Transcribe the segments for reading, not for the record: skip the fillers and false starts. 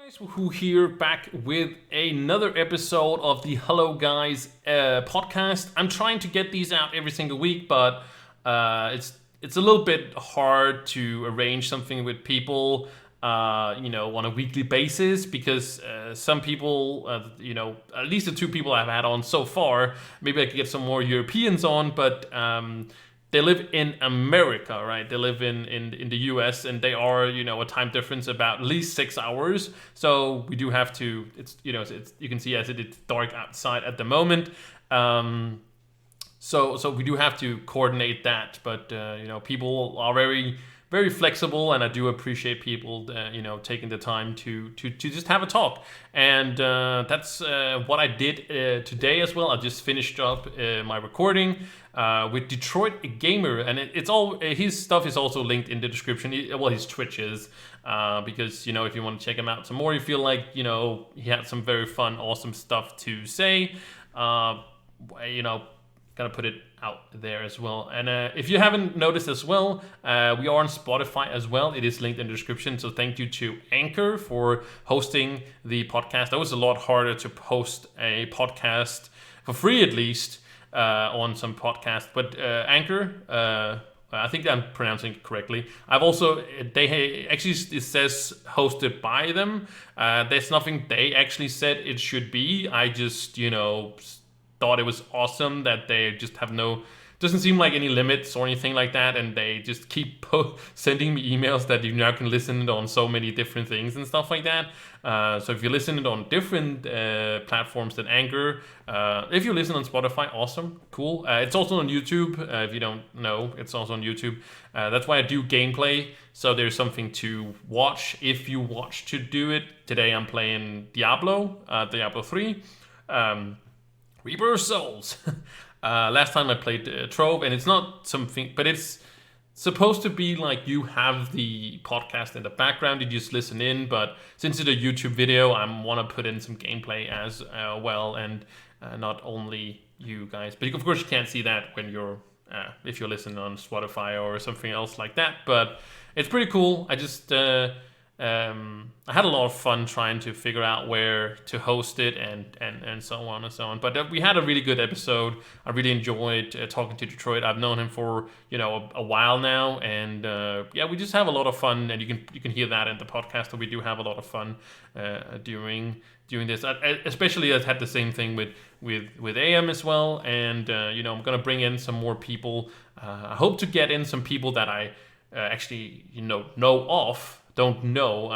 Guys, Wahoo here, back with another episode of the Hello Guys podcast. I'm trying to get these out every single week, but it's a little bit hard to arrange something with people, on a weekly basis because some people, at least the two people I've had on so far, maybe I could get some more Europeans on, but they live in America, right? They live in the US, and they are, a time difference about at least 6 hours. So we do have to. It's you can see as it's dark outside at the moment. So we do have to coordinate that. But people are very very flexible, and I do appreciate people taking the time to just have a talk. And that's what I did today as well. I just finished up my recording with Detroit Gamer, and it's all his stuff is also linked in the description. His Twitch is because if you want to check him out some more, you feel like he had some very fun, awesome stuff to say. Gotta put it out there as well. And if you haven't noticed as well, we are on Spotify as well. It is linked in the description. So thank you to Anchor for hosting the podcast. That was a lot harder to host a podcast for free, at least, on some podcasts. But Anchor, I think I'm pronouncing it correctly. I've also, it says hosted by them. There's nothing they actually said it should be. I just, thought it was awesome that they just have doesn't seem like any limits or anything like that, and they just keep sending me emails that you now can listen on so many different things and stuff like that. So if you listen it on different platforms than Anchor, if you listen on Spotify, awesome, cool. It's also on YouTube. If you don't know, it's also on YouTube. That's why I do gameplay, so there's something to watch if you watch to do it. Today I'm playing Diablo 3. Reaper of Souls. Last time I played Trove, and it's not something, but it's supposed to be like you have the podcast in the background, you just listen in, but since it's a YouTube video, I want to put in some gameplay as well, and not only you guys, but of course you can't see that when you're if you're listening on Spotify or something else like that, but it's pretty cool. I just I had a lot of fun trying to figure out where to host it and so on and so on. But we had a really good episode. I really enjoyed talking to Detroit. I've known him for a while now, and we just have a lot of fun. And you can hear that in the podcast that we do have a lot of fun during this. Especially I've had the same thing with AM as well. And I'm gonna bring in some more people. I hope to get in some people that I actually know of. Don't know.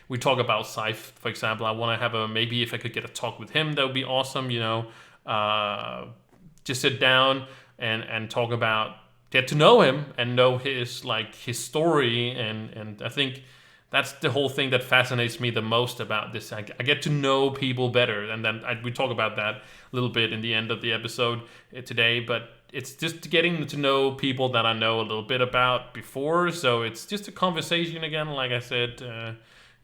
We talk about Scythe, for example. I want to have maybe if I could get a talk with him, that would be awesome. Just sit down and talk about, get to know him and know his story, and I think that's the whole thing that fascinates me the most about this. I get to know people better, and then we talk about that a little bit in the end of the episode today, but it's just getting to know people that I know a little bit about before, so it's just a conversation again, like I said.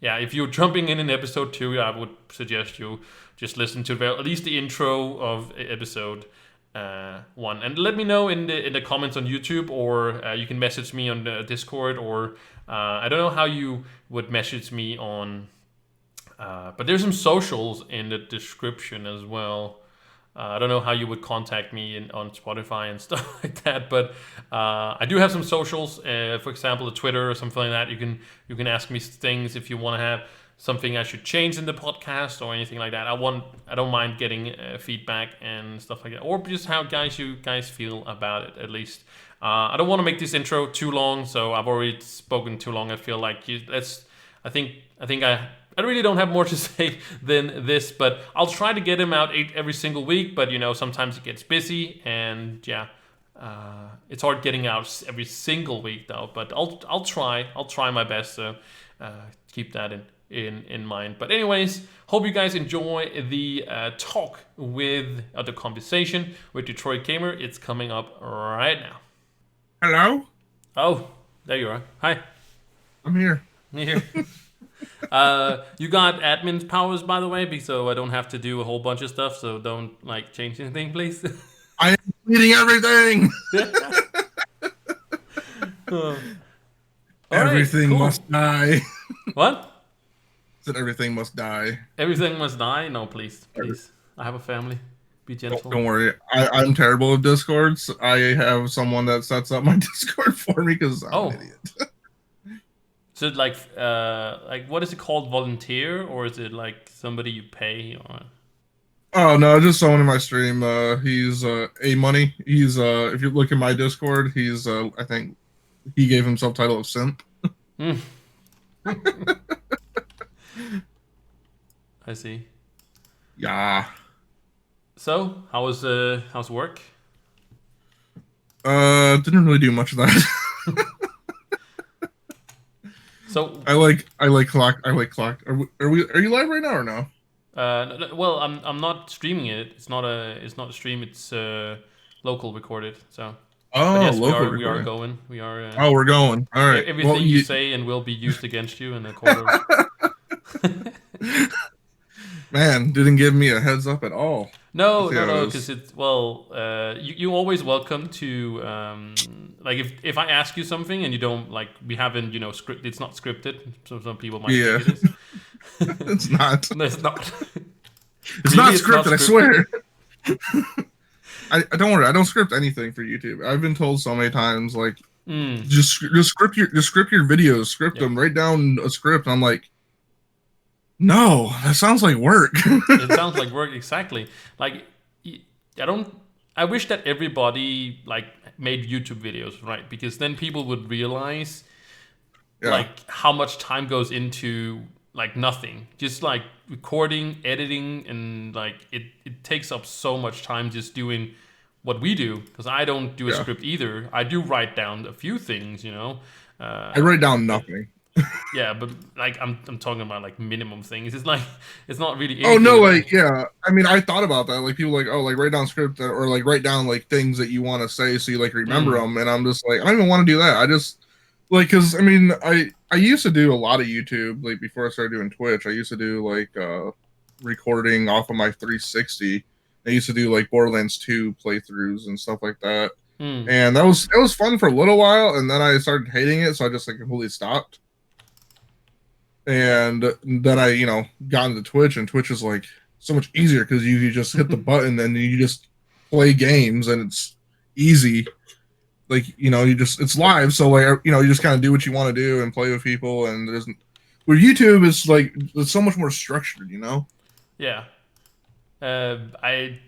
If you're jumping in episode 2, I would suggest you just listen to at least the intro of episode 1, and let me know in the comments on YouTube, or you can message me on the Discord, or I don't know how you would message me on, but there's some socials in the description as well. I don't know how you would contact me on Spotify and stuff like that, but I do have some socials. For example, a Twitter or something like that. You can ask me things if you want to have something I should change in the podcast or anything like that. I don't mind getting feedback and stuff like that, or just how you guys feel about it. At least I don't want to make this intro too long, so I've already spoken too long. I feel like I think I really don't have more to say than this, but I'll try to get him out every single week. But sometimes it gets busy, and it's hard getting out every single week though. But I'll try my best. So keep that in mind. But anyways, hope you guys enjoy the talk with the conversation with Detroit Gamer. It's coming up right now. Hello? Oh, there you are. Hi. I'm here. You're here. You got admin powers, by the way, so I don't have to do a whole bunch of stuff, so don't change anything, please. I am reading everything. Everything cool. must die. What? That everything must die. Everything must die? No, please, please. I have a family. Be gentle. Don't worry. I'm terrible with Discords. I have someone that sets up my Discord for me because I'm an idiot. So like what is it called? Volunteer, or is it like somebody you pay? Or Oh no, just someone in my stream. He's A Money. He's if you look at my Discord, he's I think he gave himself title of simp. I see. Yeah. So how's work? Didn't really do much of that. So I like clock. Are you live right now or no? Well, I'm not streaming it. It's not a stream. It's local recorded. So. But yes, local we are going. We are. Oh, we're going. All right. Everything well, you say and will be used against you in a court of. Man, didn't give me a heads up at all. No, because it's you always welcome to like if I ask you something and you don't like we haven't script it's not scripted, so some people might think it is. It's not. No, it's not. It's really, not scripted. I swear. I don't worry. I don't script anything for YouTube. I've been told so many times, like, just script your videos, script them, write down a script. I'm like, no, that sounds like work. It sounds like work, exactly. Like, I wish that everybody like made YouTube videos, right? Because then people would realize, like, how much time goes into like nothing, just like recording, editing, and like it takes up so much time just doing what we do. Because I don't do a script either. I do write down a few things, I write down nothing. Yeah, but like I'm talking about like minimum things. It's like it's not really. Oh no, like I mean, I thought about that. Like people like, oh, like write down script or like write down like things that you want to say so you like remember them. And I'm just like, I don't even want to do that. I just like because I mean I used to do a lot of YouTube like before I started doing Twitch. I used to do like recording off of my 360. I used to do like Borderlands 2 playthroughs and stuff like that. And it was fun for a little while, and then I started hating it, so I just like completely stopped. And then I, got into Twitch, and Twitch is like so much easier because you just hit the button and you just play games, and it's easy. Like, it's live, so like, you just kind of do what you want to do and play with people, and there's where YouTube is like it's so much more structured, Yeah, I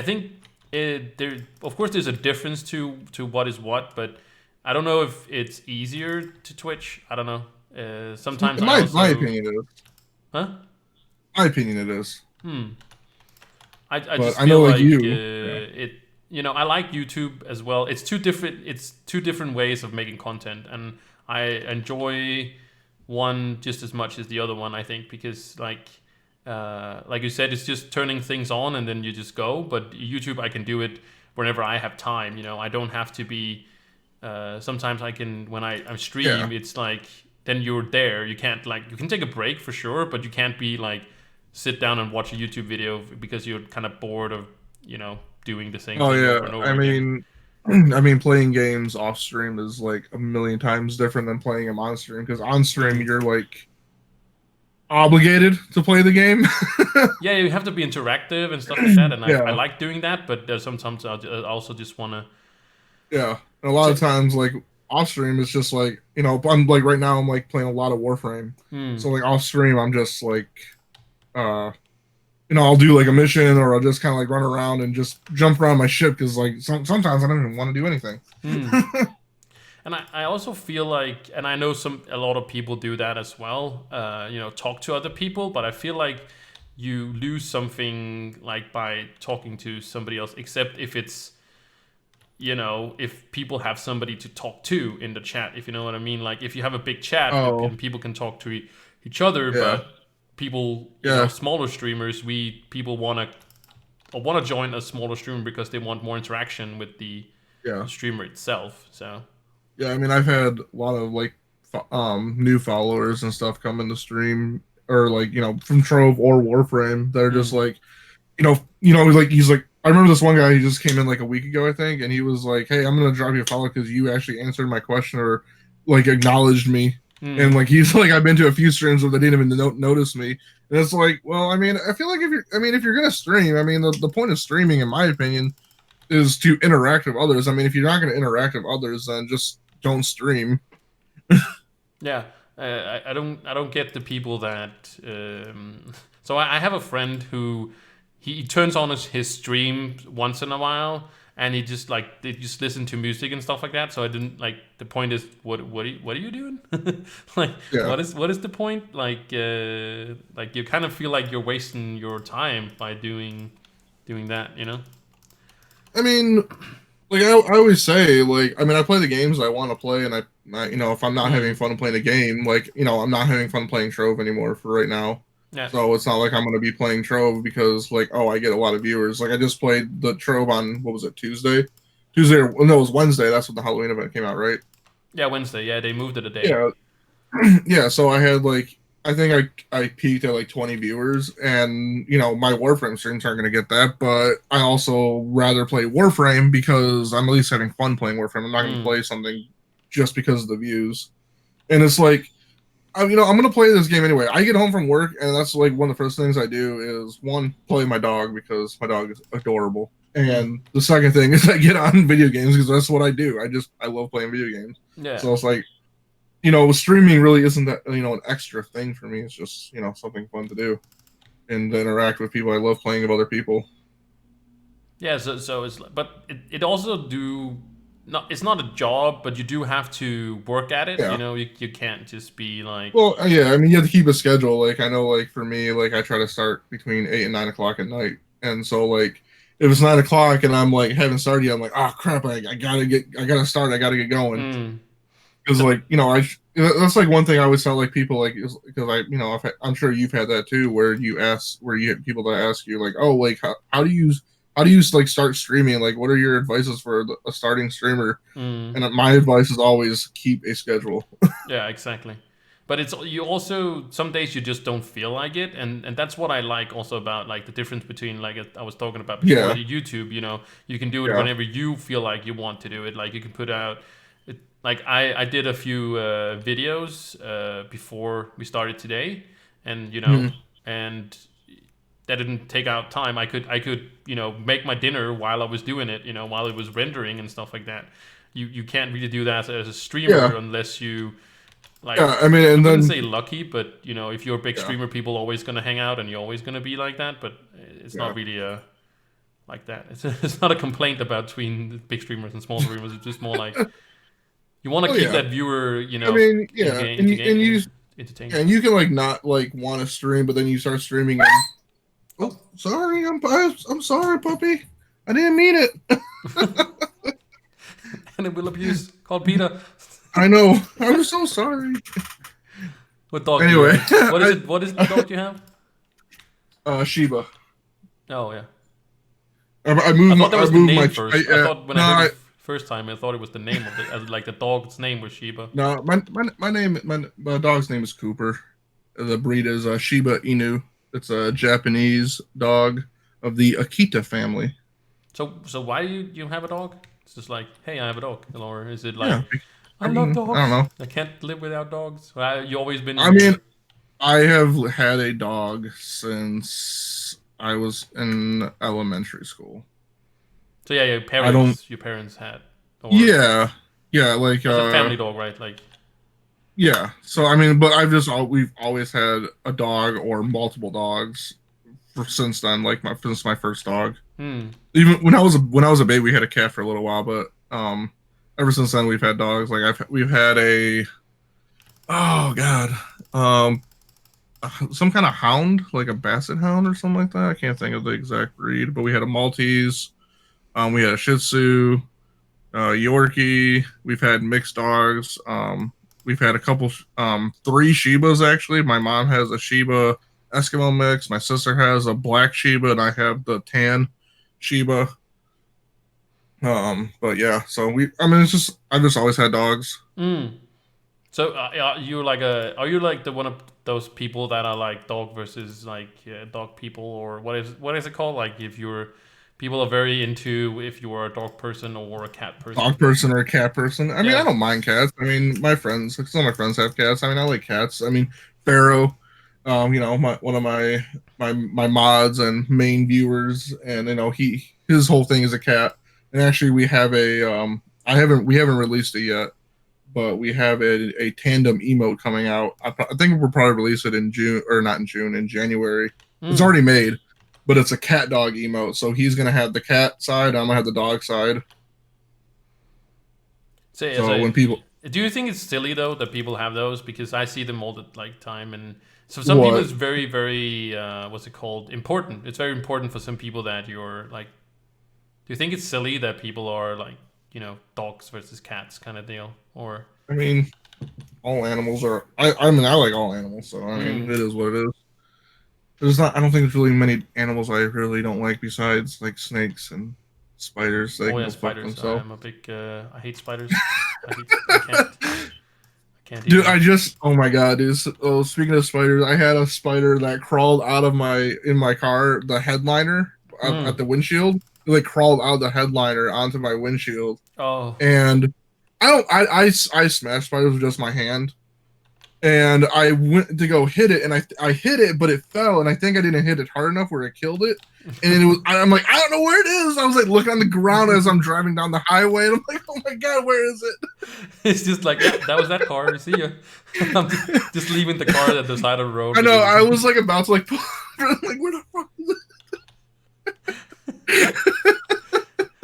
think there of course there's a difference to what is what, but I don't know if it's easier to Twitch. I don't know. Sometimes my opinion it is. Huh? My opinion it is. I just feel like it. I like YouTube as well. It's two different ways of making content, and I enjoy one just as much as the other one. I think because like you said, it's just turning things on and then you just go. But YouTube, I can do it whenever I have time. I don't have to be. Sometimes I can when I stream. It's like. Then you're there. You can't you can take a break for sure, but you can't be like sit down and watch a YouTube video because you're kind of bored of doing the same thing over and over again. I mean, playing games off stream is like a million times different than playing them on stream because on stream you're like obligated to play the game. Yeah, you have to be interactive and stuff like that, and I like doing that. But there's sometimes I also just want to. Yeah, and a lot of times like. Off stream it's just like I'm like right now I'm like playing a lot of Warframe, so like off stream I'm just like I'll do like a mission or I'll just kind of like run around and just jump around my ship because like sometimes I don't even want to do anything. And I also feel like, and I know a lot of people do that as well, talk to other people, but I feel like you lose something like by talking to somebody else, except if it's if people have somebody to talk to in the chat, if you know what I mean. Like if you have a big chat and people can talk to each other, but people, smaller streamers, people want to join a smaller streamer because they want more interaction with the streamer itself. So yeah, I mean I've had a lot of like new followers and stuff come in the stream or like from Trove or Warframe that are just like he's like I remember this one guy, he just came in like a week ago, I think, and he was like, hey, I'm going to drop you a follow because you actually answered my question or like acknowledged me And Mm. like he's like, I've been to a few streams where they didn't even notice me, and it's like, well, I mean, I feel like if you're gonna stream, I mean, the point of streaming, in my opinion, is to interact with others. I mean, if you're not gonna interact with others, then just don't stream. Yeah, I don't get the people that. So I have a friend who he turns on his stream once in a while, and he just like they just listen to music and stuff like that. So I didn't like the point is what are you doing? Like Yeah, what is the point? Like you kind of feel like you're wasting your time by doing that, you know? I mean, like I always say, like, I mean, I play the games I want to play, and you know, if I'm not having Mm, fun playing a game, like, you know, I'm not having fun playing Trove anymore for right now. yeah, So it's not like I'm gonna be playing Trove because, like, oh, I get a lot of viewers. Like, I just played the Trove on, what was it, Tuesday? Tuesday, or, no, it was Wednesday. That's when the Halloween event came out, right? yeah. Wednesday, yeah, they moved it a day. Yeah, yeah. So I had like, I think I peaked at like 20 viewers, and you know, my Warframe streams aren't gonna get that. But I also rather play Warframe because I'm at least having fun playing Warframe. I'm not gonna Mm, play something just because of the views. And it's like, you know, I'm gonna play this game anyway. I get home from work, and that's like one of the first things I do is one, play my dog because my dog is adorable. mm, And the second thing is I get on video games because that's what I do. I love playing video games. yeah. So it's like, you know, streaming really isn't that, you know, an extra thing for me. It's just, you know, something fun to do and to interact with people. I love playing with other people. Yeah, so it's but it also do not it's not a job, but you do have to work at it. You Yeah. know, you can't just be like Well, yeah. I mean, you have to keep a schedule. Like I know, like for me, like I try to start between 8 and 9 o'clock at night, and so like if it's 9 o'clock and I'm like haven't started yet, I'm like, oh crap, I gotta start, I gotta get going. mm, Because so like, you know, that's like one thing I always tell like people, like, because I, you know, I'm sure you've had that too, where you have people that ask you like, oh, like how do you like start streaming, like what are your advices for a starting streamer? mm, And my advice is always keep a schedule. yeah, exactly. But it's you also some days you just don't feel like it, and that's what I like also about like the difference between like I was talking about before Yeah, the YouTube. You know, you can do it yeah. whenever you feel like you want to do it. Like you can put out it, like I did a few videos before we started today, and you know, Mhm. and that didn't take out time. I could you know make my dinner while I was doing it. You know, while it was rendering and stuff like that. You can't really do that as a streamer Yeah, unless you like yeah. I mean, I and wouldn't then say lucky, but you know, if you're a big yeah, streamer, people are always gonna hang out, and you're always gonna be like that. But it's yeah. not really like that. It's not a complaint about between big streamers and small streamers. It's just more like you want to Oh keep yeah. that viewer, you I know, mean, yeah, and you entertained. yeah, and you can like not like want to stream, but then you start streaming and oh, Oh, sorry, I'm sorry, puppy. I didn't mean it. animal abuse called Peter. I know. I'm so sorry. What dog do you Anyway, have? What is it? What is the dog you have? Shiba. Oh yeah, I I moved my thought that I was the moved name my first. I thought when no I heard it I, first time, I thought it was the name of the as like the dog's name was Sheba. no my name my dog's name is Cooper. The breed is Shiba Inu. It's a Japanese dog of the Akita family. So why do you have a dog? It's just like, hey, I have a dog, or is it like Yeah, I I love mean, I don't dogs. know. I can't live without dogs. You always been I mean, I have had a dog since I was in elementary school. so yeah, I don't. your parents had, or Yeah, yeah, like that's a family dog, right? Like, yeah. So I mean, but we've always had a dog or multiple dogs since then. Like since my first dog. hmm, Even when I was a baby, we had a cat for a little while, but ever since then we've had dogs. Like we've had a oh god, um, some kind of hound, like a basset hound or something like that. I can't think of the exact breed, but we had a Maltese. We had a Shih Tzu, Yorkie. We've had mixed dogs. We've had a couple, three Shibas actually. My mom has a Shiba Eskimo mix. My sister has a black Shiba, and I have the tan Shiba. But yeah, so I mean, it's just, I've just always had dogs. hmm. So are you like are you like the one of those people that are like dog versus like dog people, or what is it called? Like if you're People are very into if you are a dog person or a cat person. Dog person or a cat person. I mean, I Yeah. don't mind cats. I mean, my friends, some of my friends have cats. I mean, I like cats. I mean, Pharaoh, one of my mods and main viewers, and his whole thing is a cat. And actually, we have we haven't released it yet, but we have a tandem emote coming out. I think we'll probably release it in June, or not in June, in January. It's Mm. already made, but it's a cat dog emote. So he's gonna have the cat side. I'm gonna have the dog side. So So, when people do you think it's silly though that people have those? Because I see them all the like time, and so some people what it's very, very what's it called? Important. It's very important for some people that you're like. Do you think it's silly that people are like, dogs versus cats kind of deal, or? I mean, all animals are. I mean, I like all animals, so I mean, Mm. it is what it is. There's not. I don't think there's really many animals I really don't like besides like snakes and spiders. They Oh can yeah, go fuck spiders. I themselves. am a big. I hate spiders. I can't. I can't eat Dude, them. oh my god, dude. Oh, speaking of spiders, I had a spider that crawled out of in my car, the headliner at Mm. the windshield. It like crawled out of the headliner onto my windshield, Oh. and I smashed spiders with just my hand, and I went to go hit it, and I hit it, but it fell, and I think I didn't hit it hard enough where it killed it. And I'm like, I don't know where it is. I was like looking on the ground as I'm driving down the highway, and I'm like, oh my god, where is it? It's just like, yeah, that was that car. See ya. I'm just leaving the car at the side of the road. I know. Because I was like about to like, like where the fuck is it?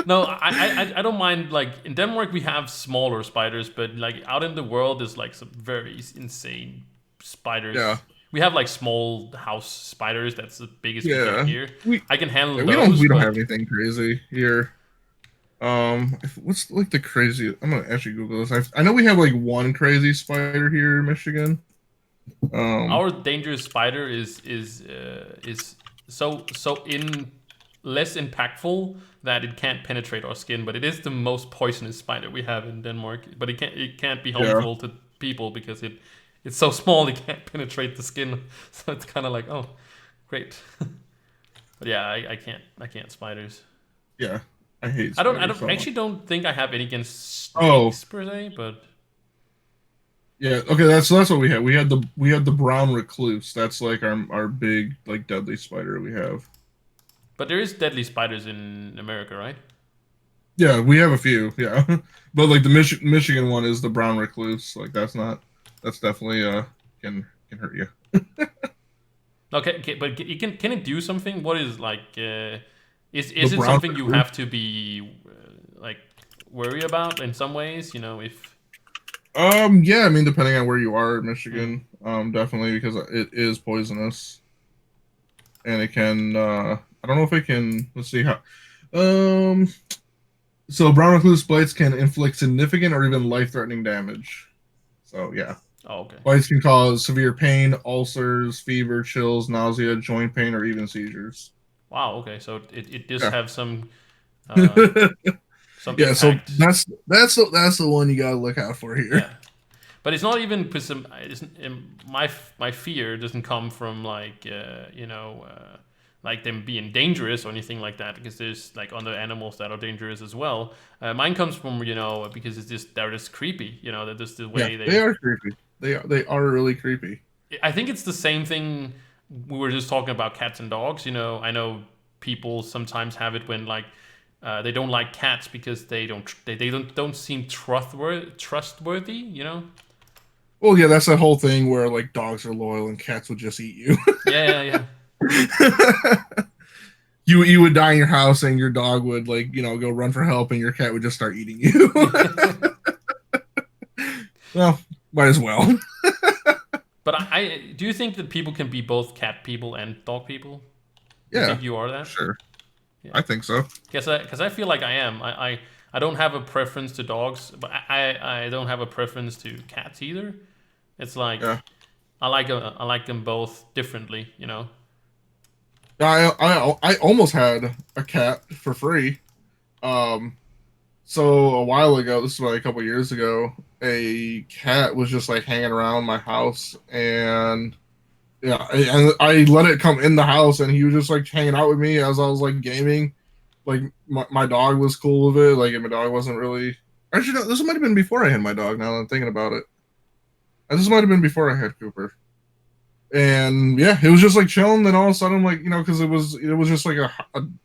no, I don't mind. Like in Denmark, we have smaller spiders, but like out in the world, there's like some very insane spiders. Yeah, We have like small house spiders. That's the biggest we get yeah. here. We I can handle yeah, those, we don't but have anything crazy here. What's like the crazy? I'm gonna actually Google this. I know we have like one crazy spider here in Michigan. our dangerous spider is so in less impactful that it can't penetrate our skin, but it is the most poisonous spider we have in Denmark. But it can't be Yeah, harmful to people because it's so small it can't penetrate the skin. So it's kind of like, oh, great. But yeah, I can't spiders. yeah. I hate I don't I spiders don't so much. actually don't think I have any against Oh, snakes per se, but yeah. Okay, that's what we had. We had the brown recluse. That's like our big like deadly spider we have. there is deadly spiders in America, right? Yeah, we have a few. Yeah, but like the Michigan one is the brown recluse. Like that's definitely can hurt you. Okay, but can it do something? What is like? The Is it brown something you recluse. have to be like worry about in some ways? If Yeah, I mean, depending on where you are in mm, Michigan, definitely because it is poisonous and it can. I don't know if it can. Let's see how. Um, so brown recluse bites can inflict significant or even life-threatening damage. So yeah, oh okay, bites can cause severe pain, ulcers, fever, chills, nausea, joint pain, or even seizures. wow, okay, so it does Yeah. have uh, some Yeah, so impact, that's the one you gotta look out for here. yeah. But it's not even because my fear doesn't come from like like them being dangerous or anything like that, because there's like other animals that are dangerous as well. Mine comes from because they're just creepy. That just the Yeah, way they they. are creepy. They are really creepy. I think it's the same thing we were just talking about cats and dogs. I know people sometimes have it when like they don't like cats because they don't seem trustworthy. Well, yeah, that's that whole thing where like dogs are loyal and cats would just eat you. Yeah, yeah, yeah. You would die in your house and your dog would like go run for help and your cat would just start eating you. Well, might as well. But I do you think that people can be both cat people and dog people? Do you Yeah, think you are that? sure. Yeah. I think so. Because I feel like I am. I don't have a preference to dogs, but I don't have a preference to cats either. It's like Yeah. I like them both differently. I almost had a cat for free. Um, so a while ago, this was like a couple years ago, a cat was just like hanging around my house, and yeah, and I let it come in the house, and he was just like hanging out with me as I was like gaming, like my dog was cool with it. Like my dog wasn't really. Actually, no, this might have been before I had my dog. Now that I'm thinking about it, this might have been before I had Cooper. And yeah, it was just like chilling. Then all of a sudden, like because it was just like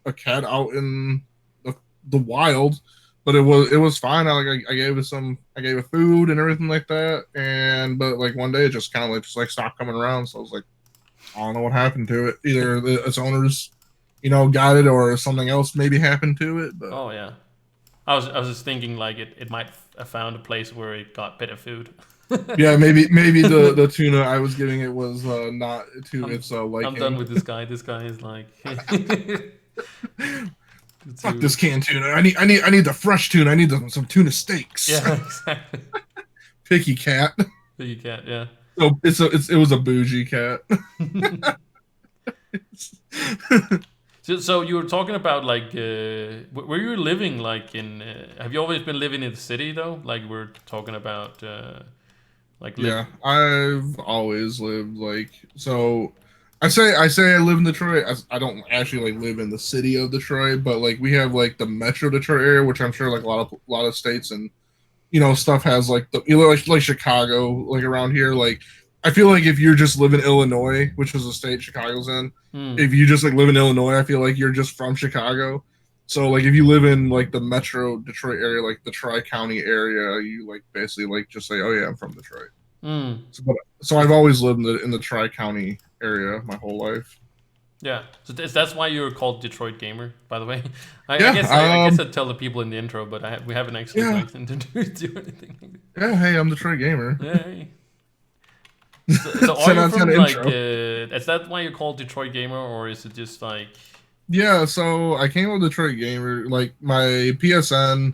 a cat out in the wild, but it was fine. I gave it food and everything like that. And but like one day it just kind of like stopped coming around. So I was like, I don't know what happened to it. Either its owners, got it, or something else maybe happened to it. But Oh yeah. I was just thinking like it might have found a place where it got better food. yeah, maybe the tuna I was giving it was not to its liking. I'm done with this guy. This guy is like fuck this canned tuna. I need the fresh tuna. I need some tuna steaks. Yeah, exactly. Picky cat. Picky cat. Yeah. So it was a bougie cat. So you were talking about like where you were living, like in. Have you always been living in the city though? Like we're talking about. Yeah, I've always lived like so. I say I live in Detroit. I don't actually like live in the city of Detroit, but like we have like the Metro Detroit area, which I'm sure like a lot of states and stuff has like the like Chicago, like around here. Like I feel like if you're just live in Illinois, which is a state Chicago's in, if you just like live in Illinois, I feel like you're just from Chicago. So like if you live in like the Metro Detroit area, like the Tri-County area, you like basically like just say, oh yeah, I'm from Detroit. So I've always lived in the Tri-County area my whole life. Yeah, so that's why you're called Detroit Gamer, by the way. I guess I'd tell the people in the intro, but we haven't actually introduced you or anything. Yeah, hey, I'm Detroit Gamer. Yeah. Hey. So are you from like? Is that why you're called Detroit Gamer, or is it just like? Yeah, so I came with Detroit Gamer, like my PSN.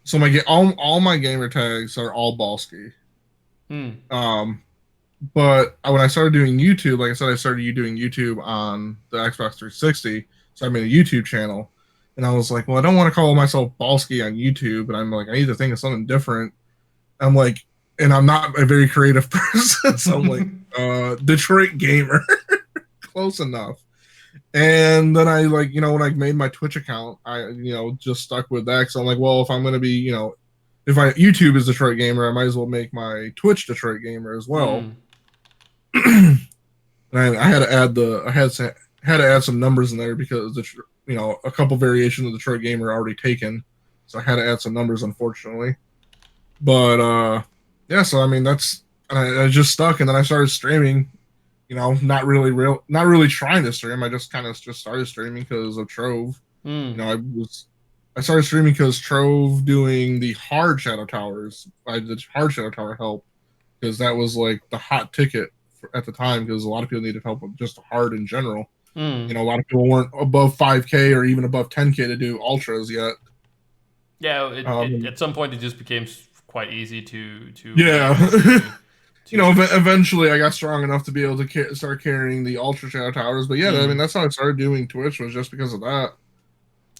So all my gamer tags are all Balski. But when I started doing YouTube, like I said, I started doing YouTube on the Xbox 360. So I made a YouTube channel, and I was like, well, I don't want to call myself Balski on YouTube, and I'm like, I need to think of something different. I'm like, and I'm not a very creative person, so I'm like, Detroit Gamer, close enough. And then I like, when I made my Twitch account, I just stuck with that. So I'm like, well, if I'm gonna be, if YouTube is Detroit Gamer, I might as well make my Twitch Detroit Gamer as well. And I had to add some numbers in there because a couple variations of Detroit Gamer are already taken, so I had to add some numbers, unfortunately. But yeah, so I mean I just stuck, and then I started streaming. Not really trying to stream. I just kind of just started streaming because of Trove. I started streaming because Trove doing the hard Shadow Towers. The hard Shadow Tower help because that was like the hot ticket at the time because a lot of people needed help with just hard in general. A lot of people weren't above 5K or even above 10K to do ultras yet. Yeah, at some point it just became quite easy to eventually I got strong enough to be able to start carrying the Ultra Shadow Towers. But yeah, I mean, that's how I started doing Twitch, was just because of that.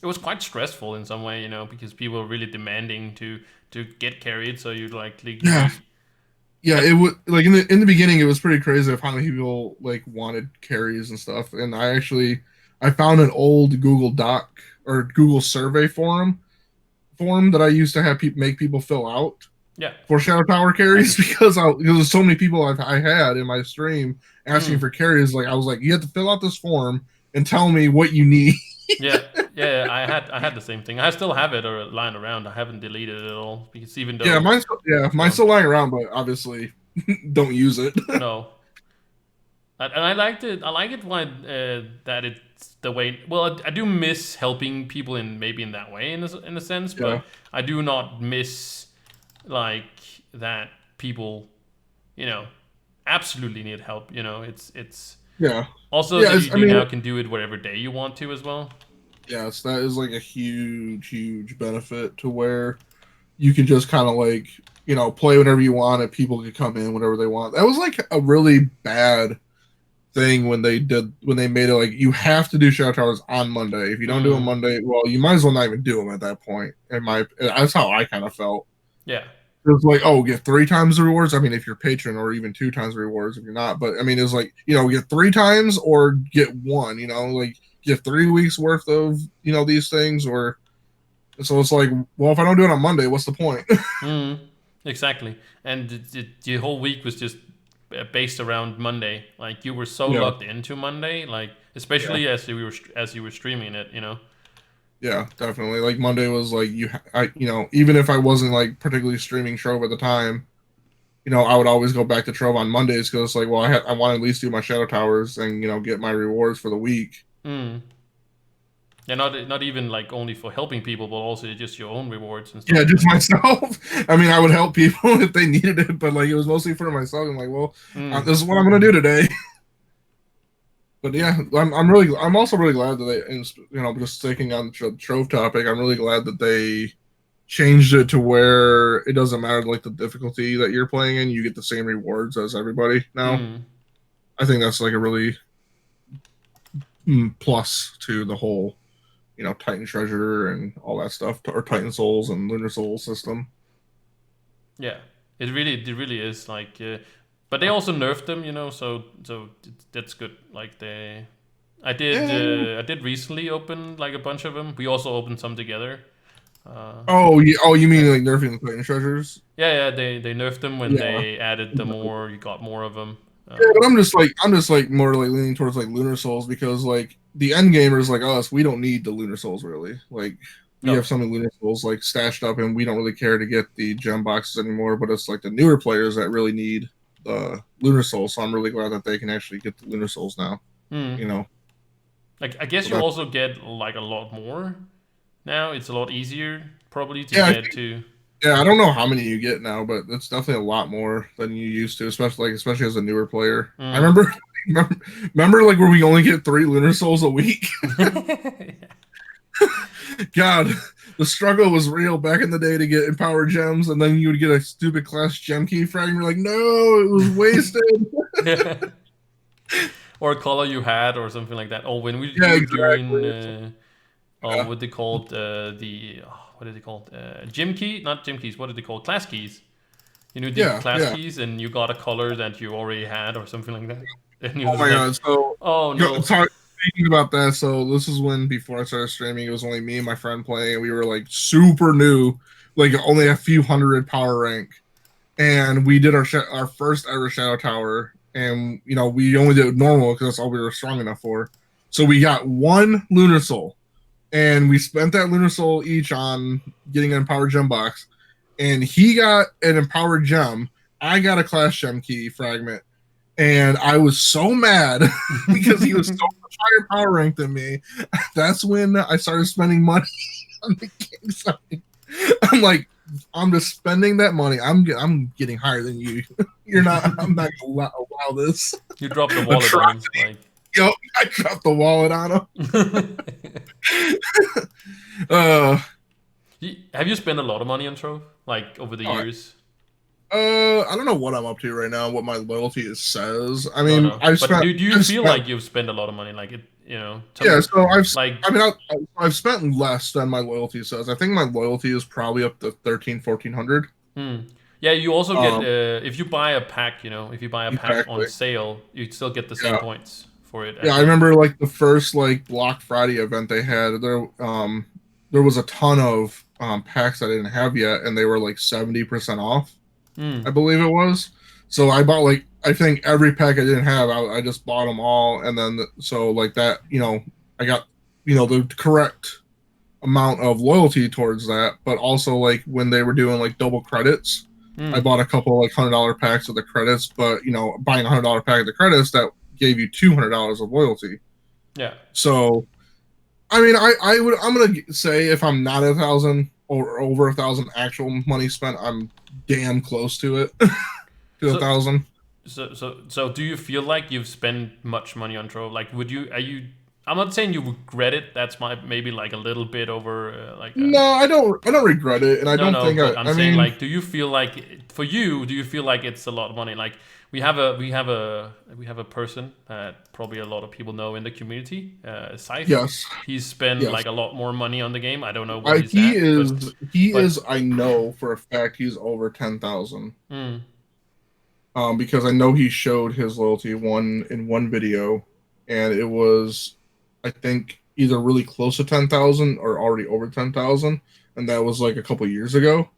It was quite stressful in some way, because people were really demanding to get carried. So you'd like yeah, it was like in the beginning, it was pretty crazy of how many people like wanted carries and stuff. And I found an old Google Doc or Google survey form that I used to have make people fill out. Yeah. For Shadow Tower carries because there's so many people I had in my stream asking for carries. Like I was like, you have to fill out this form and tell me what you need. yeah. I had the same thing. I still have it lying around. I haven't deleted it at all because even though mine's still lying around, but obviously don't use it. No. And I liked it. I like it why that it's the way. Well, I do miss helping people in that way in a sense, but I do not miss like that people absolutely need help. It's also that you now can do it whatever day you want to as well. Yes, that is like a huge benefit to where you can just kind of like play whenever you want and people can come in whenever they want. That was like a really bad thing when they made it like you have to do Shadow Towers on Monday. If you don't do them Monday, well, you might as well not even do them at that point. That's how I kind of felt. Yeah. It's like, oh, get 3 times the rewards. I mean, if you're patron, or even 2 times the rewards if you're not. But I mean, it's like, get 3 times or get 1. Like get 3 weeks worth of these things, or so it's like, well, if I don't do it on Monday, what's the point? Exactly. And the whole week was just based around Monday. Like you were so Yeah, locked into Monday, like yeah, especially as you were streaming it, you know. yeah, definitely. Like Monday was like even if I wasn't like particularly streaming Trove at the time, I would always go back to Trove on Mondays because it's like, well, I want to at least do my Shadow Towers and get my rewards for the week. Mm. Yeah, not even like only for helping people, but also just your own rewards and Yeah, stuff. just myself. I mean, I would help people if they needed it, but like it was mostly for myself. I'm like, well, Mm. this is what I'm gonna do today. But yeah, I'm also really glad that they, just sticking on the Trove topic. I'm really glad that they changed it to where it doesn't matter like the difficulty that you're playing in, you get the same rewards as everybody now. Mm. I think that's like a really plus to the whole, Titan Treasure and all that stuff, or Titan Souls and Lunar Souls system. Yeah, it really is like, but they also nerfed them, you know. So that's good. Like Yeah. I did recently open like a bunch of them. We also opened some together. Oh, you Yeah, mean like nerfing the Titan Treasures? yeah. They nerfed them when Yeah. they added the more. You got more of them. Yeah, but I'm just like more like leaning towards like Lunar Souls because like the end gamers like us, we don't need the Lunar Souls really. Like we No. have some Lunar Souls like stashed up, and we don't really care to get the gem boxes anymore. But it's like the newer players that really need the Lunar Souls. So I'm really glad that they can actually get the Lunar Souls now. Hmm. You know, Like I so guess you that also get like a lot more now. It's a lot easier probably to yeah, get to. yeah. I don't know how many you get now, but it's definitely a lot more than you used to, especially as a newer player. I Mm. remember. Remember, like where we only get 3 Lunar Souls a week. God, the struggle was real back in the day to get empowered gems, and then you would get a stupid class gem key frag, and you're like, no, it was wasted. Or a color you had or something like that. Oh, when we Yeah, were doing exactly. Yeah, what they called what are they called, gym key, not gym keys, what are they called, class keys. You know, did yeah, class yeah. keys and you got a color that you already had or something like that, and you Oh was my like, god. So, oh no. speaking about that, so this is when before I started streaming, it was only me and my friend playing, and we were like super new, like only a few hundred power rank, and we did our first ever Shadow Tower, and we only did normal because that's all we were strong enough for. So we got 1 Lunar Soul, and we spent that Lunar Soul each on getting an empowered gem box. And he got an empowered gem. I got a class gem key fragment, and I was so mad because he was so much higher power rank than me. That's when I started spending money on the king side. I'm like, I'm just spending that money. I'm getting higher than you. You're not. I'm not gonna allow this. You dropped the wallet on him, Atrocity. like. Yo, I dropped the wallet on him. uh, Have you spent a lot of money on Trove, like over the all right. years? I don't know what I'm up to right now. What my loyalty is says. I No, mean, no. But do you I've feel spent like you've spent a lot of money? Like it, you know, yeah. some like. I mean, I've spent less than my loyalty says. I think my loyalty is probably up to 13, 1400. Hmm. Yeah, you also get, Um, if you buy a pack, you know, if you buy a pack on exactly. sale, you still get the same Yeah, points for it, I yeah. I think. remember like the first like Block Friday event they had. There was a ton of packs I didn't have yet, and they were like 70% off. I Hmm. believe it was. So I bought like I think every pack I didn't have, I just bought them all, and then so like that, I got the correct amount of loyalty towards that, but also like when they were doing like double credits, I Hmm. bought a couple like $100 packs of the credits, but buying $100 pack of the credits that gave you $200 of loyalty. Yeah. So I mean, I'm gonna say if I'm not 1,000 or over 1,000 actual money spent, I'm damn close to it to a So, thousand. so do you feel like you've spent much money on Trove? Like, would you? Are you? I'm not saying you regret it. That's my maybe like a little bit over, like a. No, I don't. I don't regret it, and I No, don't no, think but I'm I saying mean, like, do you feel like for you, do you feel like it's a lot of money? Like we have a person that probably a lot of people know in the community, Scythe. yes, He's spent yes. like a lot more money on the game. I don't know what he's He at, is. He but is. I know for a fact he's over 10,000. mm, Because I know he showed his loyalty one in one video, and it was, I think either really close to 10,000 or already over 10,000, and that was like a couple years ago.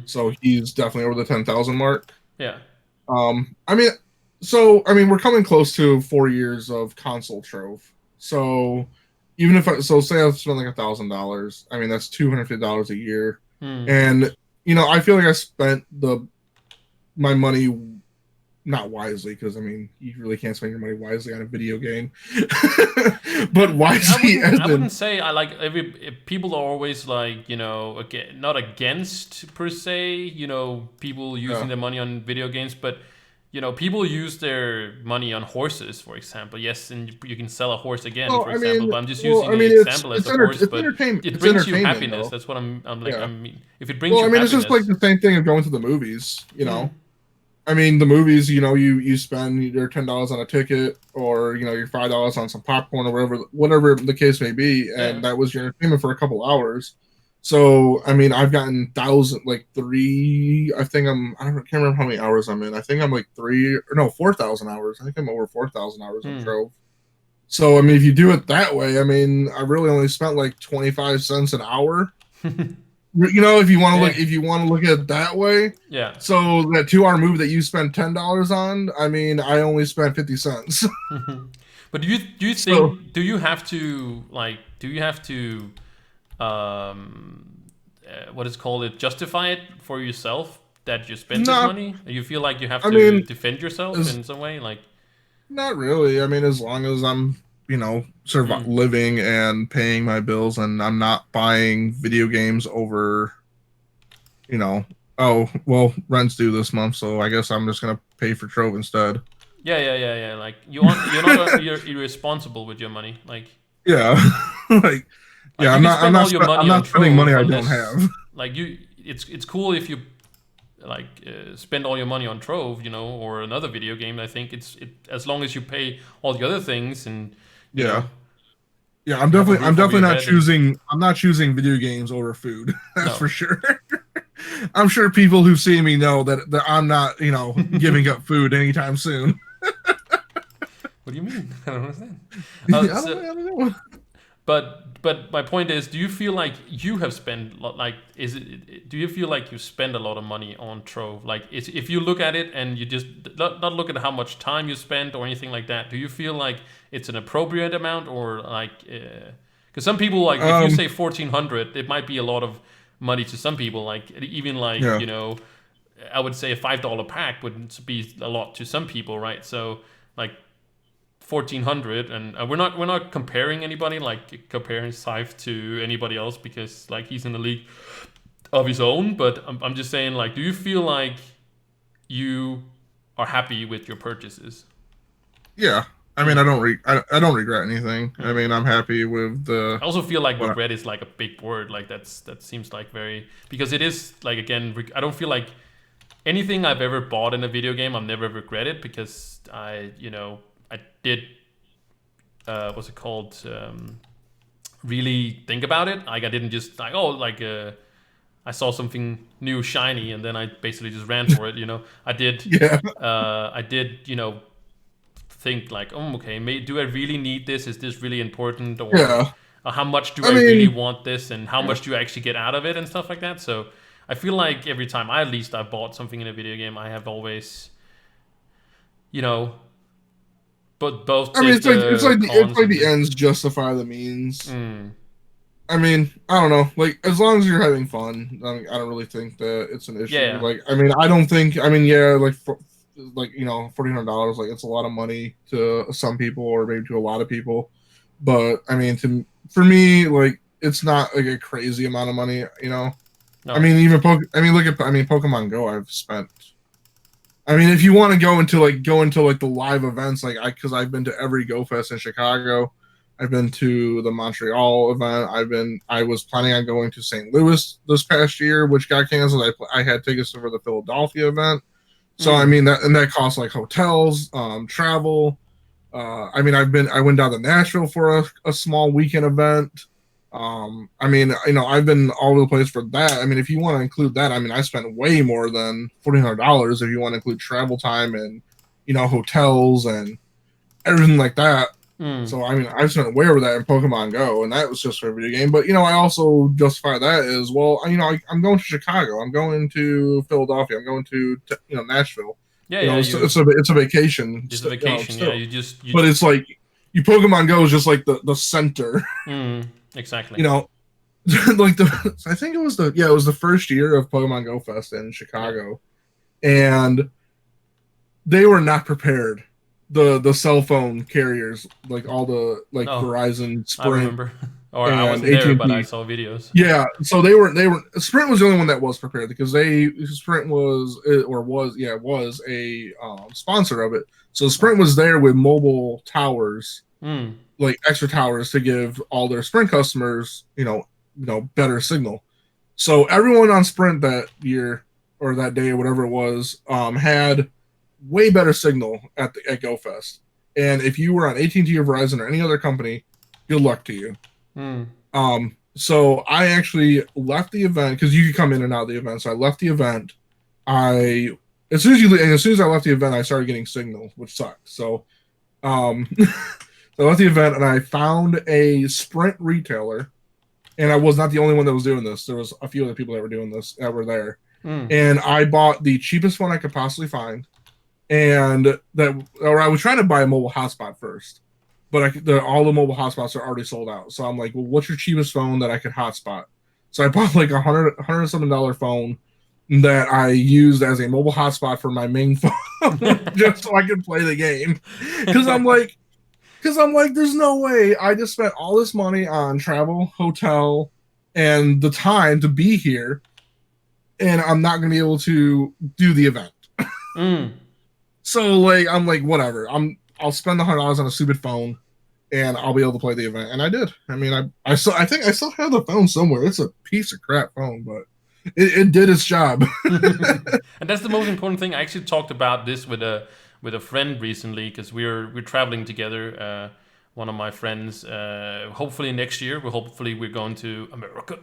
So he's definitely over the 10,000 mark. Yeah. I mean, we're coming close to 4 years of console Trove. So even if say I've spent like $1,000, I mean that's $250 a year, and I feel like I spent my money not wisely, because I mean you really can't spend your money wisely on a video game, but wisely. I wouldn't say I like people are always like not against per se people using their money on video games, but people use their money on horses, for example. Yes, and you can sell a horse again, for example. But I'm just using the example as a horse. But it brings you happiness. Though. That's what I'm like. Yeah. I mean, if it brings you happiness, it's just like the same thing of going to the movies. I mean, the movies. You spend your $10 on a ticket, or your $5 on some popcorn, or whatever the case may be, and that was your entertainment for a couple hours. So, I mean, I've gotten I can't remember how many hours I'm in. I think I'm like 4,000 hours. I think I'm over 4,000 hours on Trove. So, I mean, if you do it that way, I mean, I really only spent like 25 cents an hour. If you want to look at it that way. Yeah. So that 2-hour movie that you spent $10 on, I mean, I only spent 50 cents. But do you think do you have to what is called it, justify it for yourself that you spent this money? You feel like you have to defend yourself in some way, like? Not really. I mean, as long as I'm living and paying my bills, and I'm not buying video games over oh well, rent's due this month, so I guess I'm just gonna pay for Trove instead. Yeah. Like you're irresponsible with your money, like. Yeah. like yeah, I'm not spending money I don't have. Like it's cool if you like spend all your money on Trove, or another video game. I think it as long as you pay all the other things, and yeah, I'm definitely not choosing. I'm not choosing video games over food. That's for sure. I'm sure people who see me know that I'm not giving up food anytime soon. What do you mean? I don't understand. I don't know. But my point is, do you feel like you have spent do you feel like you spend a lot of money on Trove? Like, if you look at it and you just not look at how much time you spent or anything like that, do you feel like it's an appropriate amount, or like because some people, like, if you say 1,400, it might be a lot of money to some people. Like, even like I would say a $5 pack would be a lot to some people, right? So like 1,400, and we're not comparing anybody, like comparing Scythe to anybody else, because like he's in a league of his own. But I'm just saying, like, do you feel like you are happy with your purchases? Yeah, I mean, I don't regret anything. I mean, I'm happy with the. I also feel like regret is like a big word. Like that seems like very, because it is like, again, I don't feel like anything I've ever bought in a video game I've never regretted, because I did what's it called, really think about it. Like, I didn't just like, I saw something new shiny and then I basically just ran for it. I did think like, okay, do I really need this? Is this really important? Or how much do I really want this, and how much do I actually get out of it, and stuff like that. So I feel like every time I bought something in a video game, I have always but both. I mean, it's like the ends justify the means. I mean, I don't know. Like, as long as you're having fun, I don't really think that it's an issue. Yeah. Like, I mean, I don't think. I mean, yeah, like $1,400, like, it's a lot of money to some people, or maybe to a lot of people. But I mean, for me, like, it's not like a crazy amount of money. No. I mean, look at Pokemon Go. I've spent. I mean, if you want to go into the live events, like, because I've been to every Go Fest in Chicago, I've been to the Montreal event. I was planning on going to St. Louis this past year, which got canceled. I had tickets for the Philadelphia event, so I mean that costs like hotels, travel. I mean, I went down to Nashville for a small weekend event. I mean, I've been all over the place for that. I mean, if you want to include that, I mean, I spent way more than $1,400 if you want to include travel time and, hotels and everything like that. So I mean, I was aware of that in Pokemon Go, and that was just for a video game. But I also justify that as well. I'm going to Chicago. I'm going to Philadelphia. I'm going to Nashville. Yeah, yeah. It's a vacation. It's a vacation. Yeah, Still. But it's like you Pokemon Go is just like the center. Exactly. Like I think it was the first year of Pokemon Go Fest in Chicago, and they were not prepared. The cell phone carriers, like all the Verizon, Sprint, I remember. Or I wasn't there, but I saw videos. Yeah, so they were Sprint was the only one that was prepared because Sprint was a sponsor of it. So Sprint was there with mobile towers, like extra towers to give all their Sprint customers, better signal. So everyone on Sprint that year or that day or whatever it was, had way better signal at GoFest. And if you were on AT&T or Verizon or any other company, good luck to you. So I actually left the event because you could come in and out of the event. So I left the event. As soon as I left the event, I started getting signal, which sucked. So, so I left the event and I found a Sprint retailer, and I was not the only one that was doing this. There was a few other people that were doing this that were there, and I bought the cheapest one I could possibly find, I was trying to buy a mobile hotspot first. But all the mobile hotspots are already sold out. So I'm like, well, what's your cheapest phone that I could hotspot? So I bought like $107 phone that I used as a mobile hotspot for my main phone, just so I could play the game. Because I'm like, there's no way I just spent all this money on travel, hotel, and the time to be here, and I'm not going to be able to do the event. So I'm like, whatever. I'll spend $100 on a stupid phone, and I'll be able to play the event. And I did. I mean, I think I still have the phone somewhere. It's a piece of crap phone, but it did its job. And that's the most important thing. I actually talked about this with a friend recently because we're traveling together. One of my friends. Hopefully next year. We're going to America.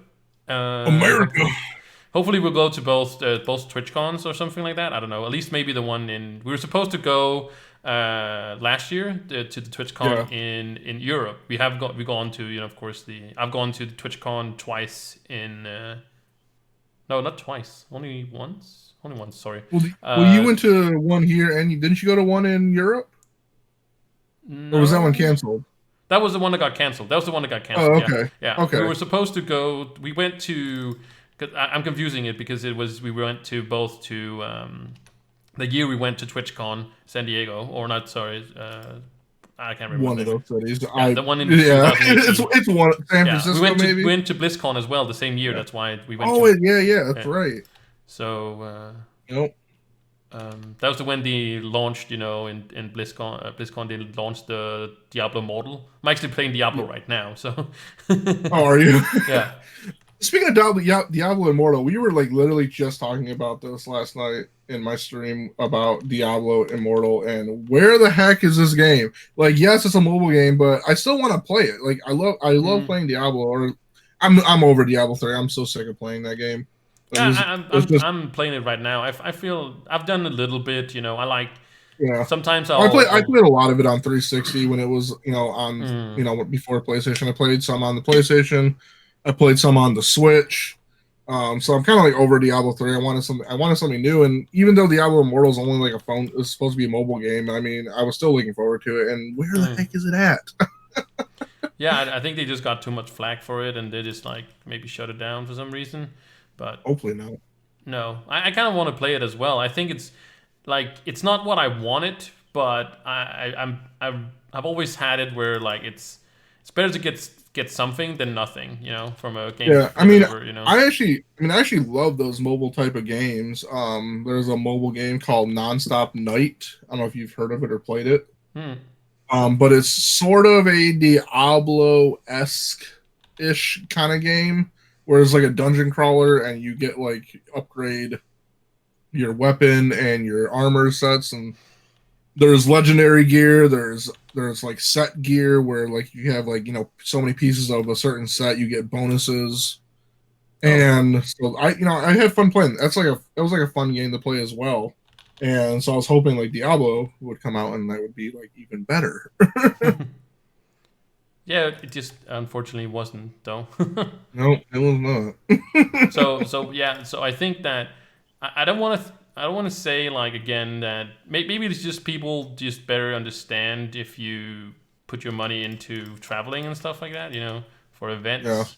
Hopefully we'll go to both TwitchCons or something like that. I don't know. At least maybe the one in. We were supposed to go last year to the TwitchCon in Europe. We've gone to of course I've gone to the TwitchCon twice in no, not twice, only once, sorry. Well, you went to one here, and didn't you go to one in Europe? No. Or was that one canceled? That was the one that got canceled. Oh, okay. Yeah. Okay. We were supposed to go. We went to. I'm confusing it because we went to both to. The year we went to TwitchCon San Diego, or not? Sorry, I can't remember. One of those cities. Yeah, the one in 2018. It's one San Francisco. We went to BlizzCon as well the same year. Yeah. That's why we went. That's right. So. Nope. That was when they launched, in BlizzCon. BlizzCon they launched the Diablo Immortal. I'm actually playing Diablo right now, so. Oh, are you? Yeah. Speaking of Diablo Immortal, we were literally just talking about this last night in my stream about Diablo Immortal and where the heck is this game? Yes, it's a mobile game, but I still want to play it. I love playing Diablo. Or I'm over Diablo 3. I'm so sick of playing that game. I'm playing it right now. I feel I've done a little bit. I like. Yeah. Sometimes I played a lot of it on 360 when it was on before PlayStation. I played some on the PlayStation. I played some on the Switch, so I'm kind of over Diablo 3. I wanted something new, and even though Diablo Immortal is only a phone, it's supposed to be a mobile game. I mean, I was still looking forward to it. And where the heck is it at? Yeah, I think they just got too much flack for it, and they just maybe shut it down for some reason. But hopefully not. No, I kind of want to play it as well. I think it's it's not what I wanted, but I've always had it where it's better to get something than nothing, from a game. Yeah, I actually love those mobile type of games. There's a mobile game called Nonstop Night. I don't know if you've heard of it or played it. But it's sort of a Diablo-esque-ish kind of game, where it's a dungeon crawler, and you get upgrade your weapon and your armor sets, and there's legendary gear, there's set gear where you have so many pieces of a certain set, you get bonuses. And so I had fun playing. That was a fun game to play as well. And so I was hoping Diablo would come out and that would be even better. Yeah, it just unfortunately wasn't though. No, it was not. So I think that I don't want to. I don't want to say like again that maybe it's just people just better understand if you put your money into traveling and stuff like that, for Yeah. events.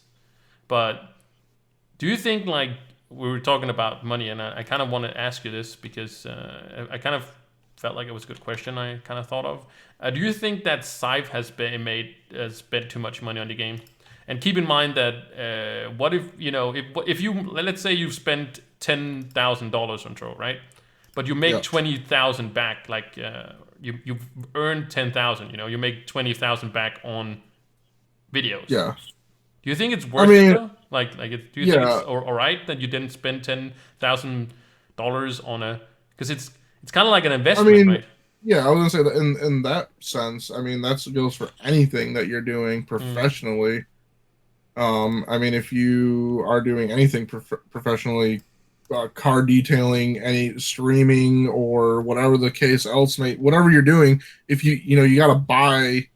But do you think like we were talking about money, and I kind of want to ask you this because I kind of felt like it was a good question. I kind of thought of. Do you think that Scythe has spent too much money on the game? And keep in mind that what if if you let's say you've spent $10,000 on Trove, right? But you make Yeah. 20,000 back, like you've earned 10,000. You make 20,000 back on videos. Yeah. Do you think it's I worth it mean, though? Do you think it's yeah. all right that you didn't spend $10,000 on a? Because it's kind of like an I investment, mean, right? yeah, I was gonna say that in that sense, I mean that goes for anything that you're doing Mm. professionally. I mean, if you are doing anything professionally, car detailing, any streaming, or whatever the case else may, whatever you're doing, if you got to buy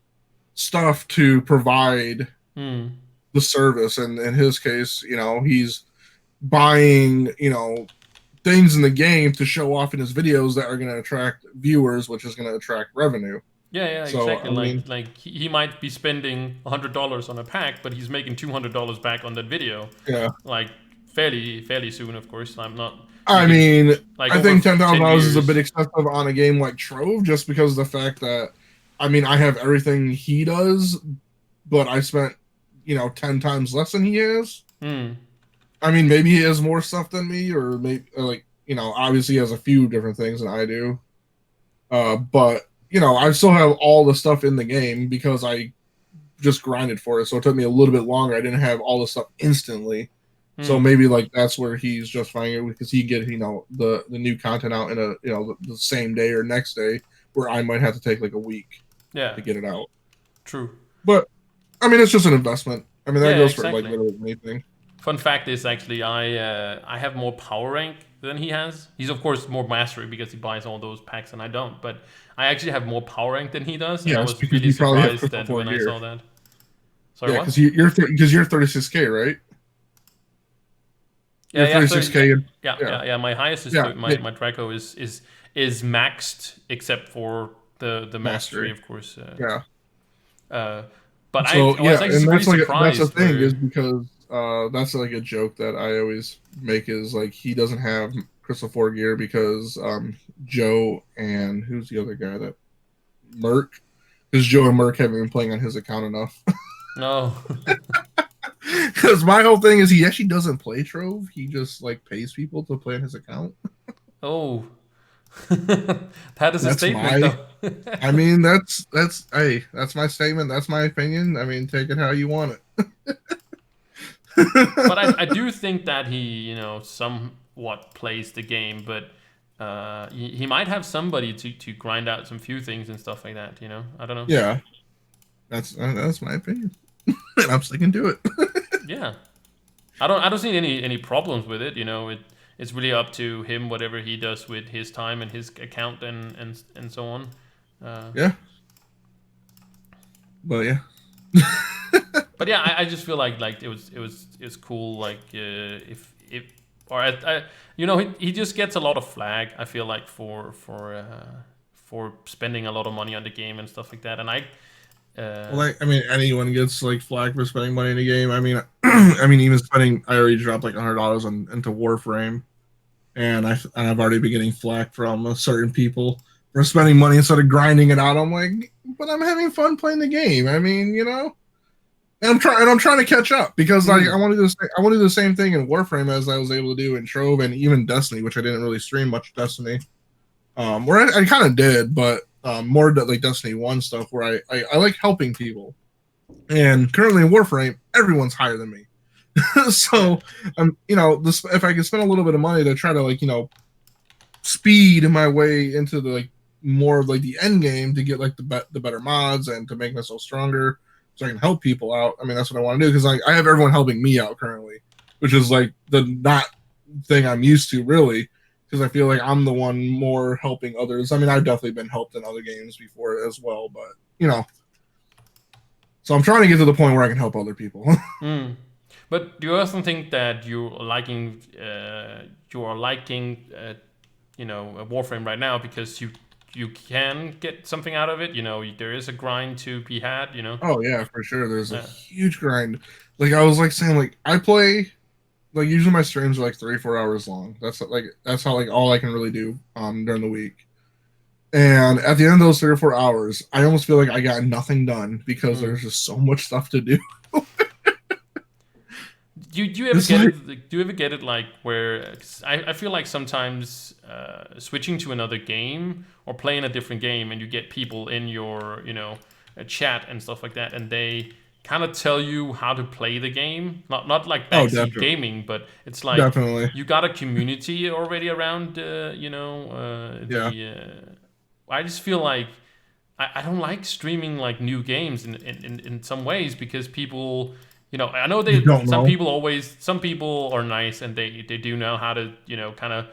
stuff to provide Mm. the service, and in his case, he's buying, things in the game to show off in his videos that are going to attract viewers, which is going to attract revenue. Yeah, So, exactly. I mean, Like he might be spending $100 on a pack, but he's making $200 back on that video, yeah. like fairly soon. Of course, I'm not. You I can mean, like I over think ten $10,000 is a bit years. excessive on a game like Trove, just because of the fact that, I mean, I have everything he does, but I spent, 10 times less than he is. Hmm. I mean, maybe he has more stuff than me, or maybe, like, obviously he has a few different things than I do. But, I still have all the stuff in the game because I just grinded for it. So it took me a little bit longer. I didn't have all the stuff instantly. So Hmm. maybe like that's where he's justifying it, because he get the new content out in a the same day or next day, where I might have to take like a week Yeah. to get it out. True. But I mean, it's just an investment. I mean, that Yeah. goes for like Exactly. literally anything. Fun fact is actually I have more power rank than he has. He's of course more mastery because he buys all those packs and I don't. But I actually have more power rank than he does, and I Yes, was because really you probably have surprised Crystal that Four when I gear. saw that. Sorry, Yeah, what? because you're 36K, right? Yeah, You're yeah, 30, 36K. yeah, Yeah, yeah. My highest is yeah, my Draco is maxed except for the mastery, mastery. of course. Yeah. Uh, but So I was yeah, actually and really that's the surprised thing, is where. because that's like a joke that I always make, is like he doesn't have Crystal Four gear because Joe and who's the other guy, that Merc, because Joe and Merc haven't been playing on his account enough. No. Because my whole thing is he actually doesn't play Trove. He just like pays people to play on his account. Oh. That is a That's statement, my. though. I mean, that's my statement. That's my opinion. I mean, take it how you want But I it. do think that he, somewhat plays the game, but he might have somebody to grind out some few things and stuff like that. I don't know. Yeah, that's my opinion, and I'm sticking to it. Yeah, I don't see any problems with it. It's really up to him whatever he does with his time and his account and so on. Uh, Yeah, but yeah, but yeah, I just feel like it was cool. Like if or he just gets a lot of flag. I feel like for spending a lot of money on the game and stuff like that. And well, uh, like, I mean, anyone gets like flagged for spending money in a game. I mean, I mean, even spending, I already dropped like $100 into Warframe, and I've already been getting flack from certain people for spending money instead of grinding it out. I'm like, but I'm having fun playing the game. I mean, and I'm trying to catch up, because like mm, I want to do the same thing in Warframe as I was able to do in Trove and even Destiny, which I didn't really stream much Destiny. Where I kind of did, but more like Destiny 1 stuff, where I like helping people. And currently in Warframe, everyone's higher than me. yeah, So this, if I could spend a little bit of money to try to like speed my way into the like more of like the end game, to get like the better mods and to make myself stronger, so I can help people out. I mean, that's what I want to do, because I have everyone helping me out currently, which is like the not thing I'm used to, really, because I feel like I'm the one more helping others. I mean, I've definitely been helped in other games before as well, but So I'm trying to get to the point where I can help other people. Mm. But do you also think that you are liking Warframe right now because you can get something out of it? There is a grind to be had. Oh yeah, for sure. There's a Yeah. huge grind. Like I was like saying, like I play like usually my streams are like 3 4 hours long. That's how like all I can really do during the week. And at the end of those 3 or 4 hours, I almost feel like I got nothing done because Mm. there's just so much stuff to do. Do you ever It's get like, it? Do you ever get it like where 'cause I feel like sometimes switching to another game or playing a different game and you get people in your chat and stuff like that and they kind of tell you how to play the game, not like oh, backseat definitely, gaming, but it's like definitely, you got a community already around yeah. I just feel like I don't like streaming like new games in some ways because people I know You don't know. some people are nice and they do know how to kind of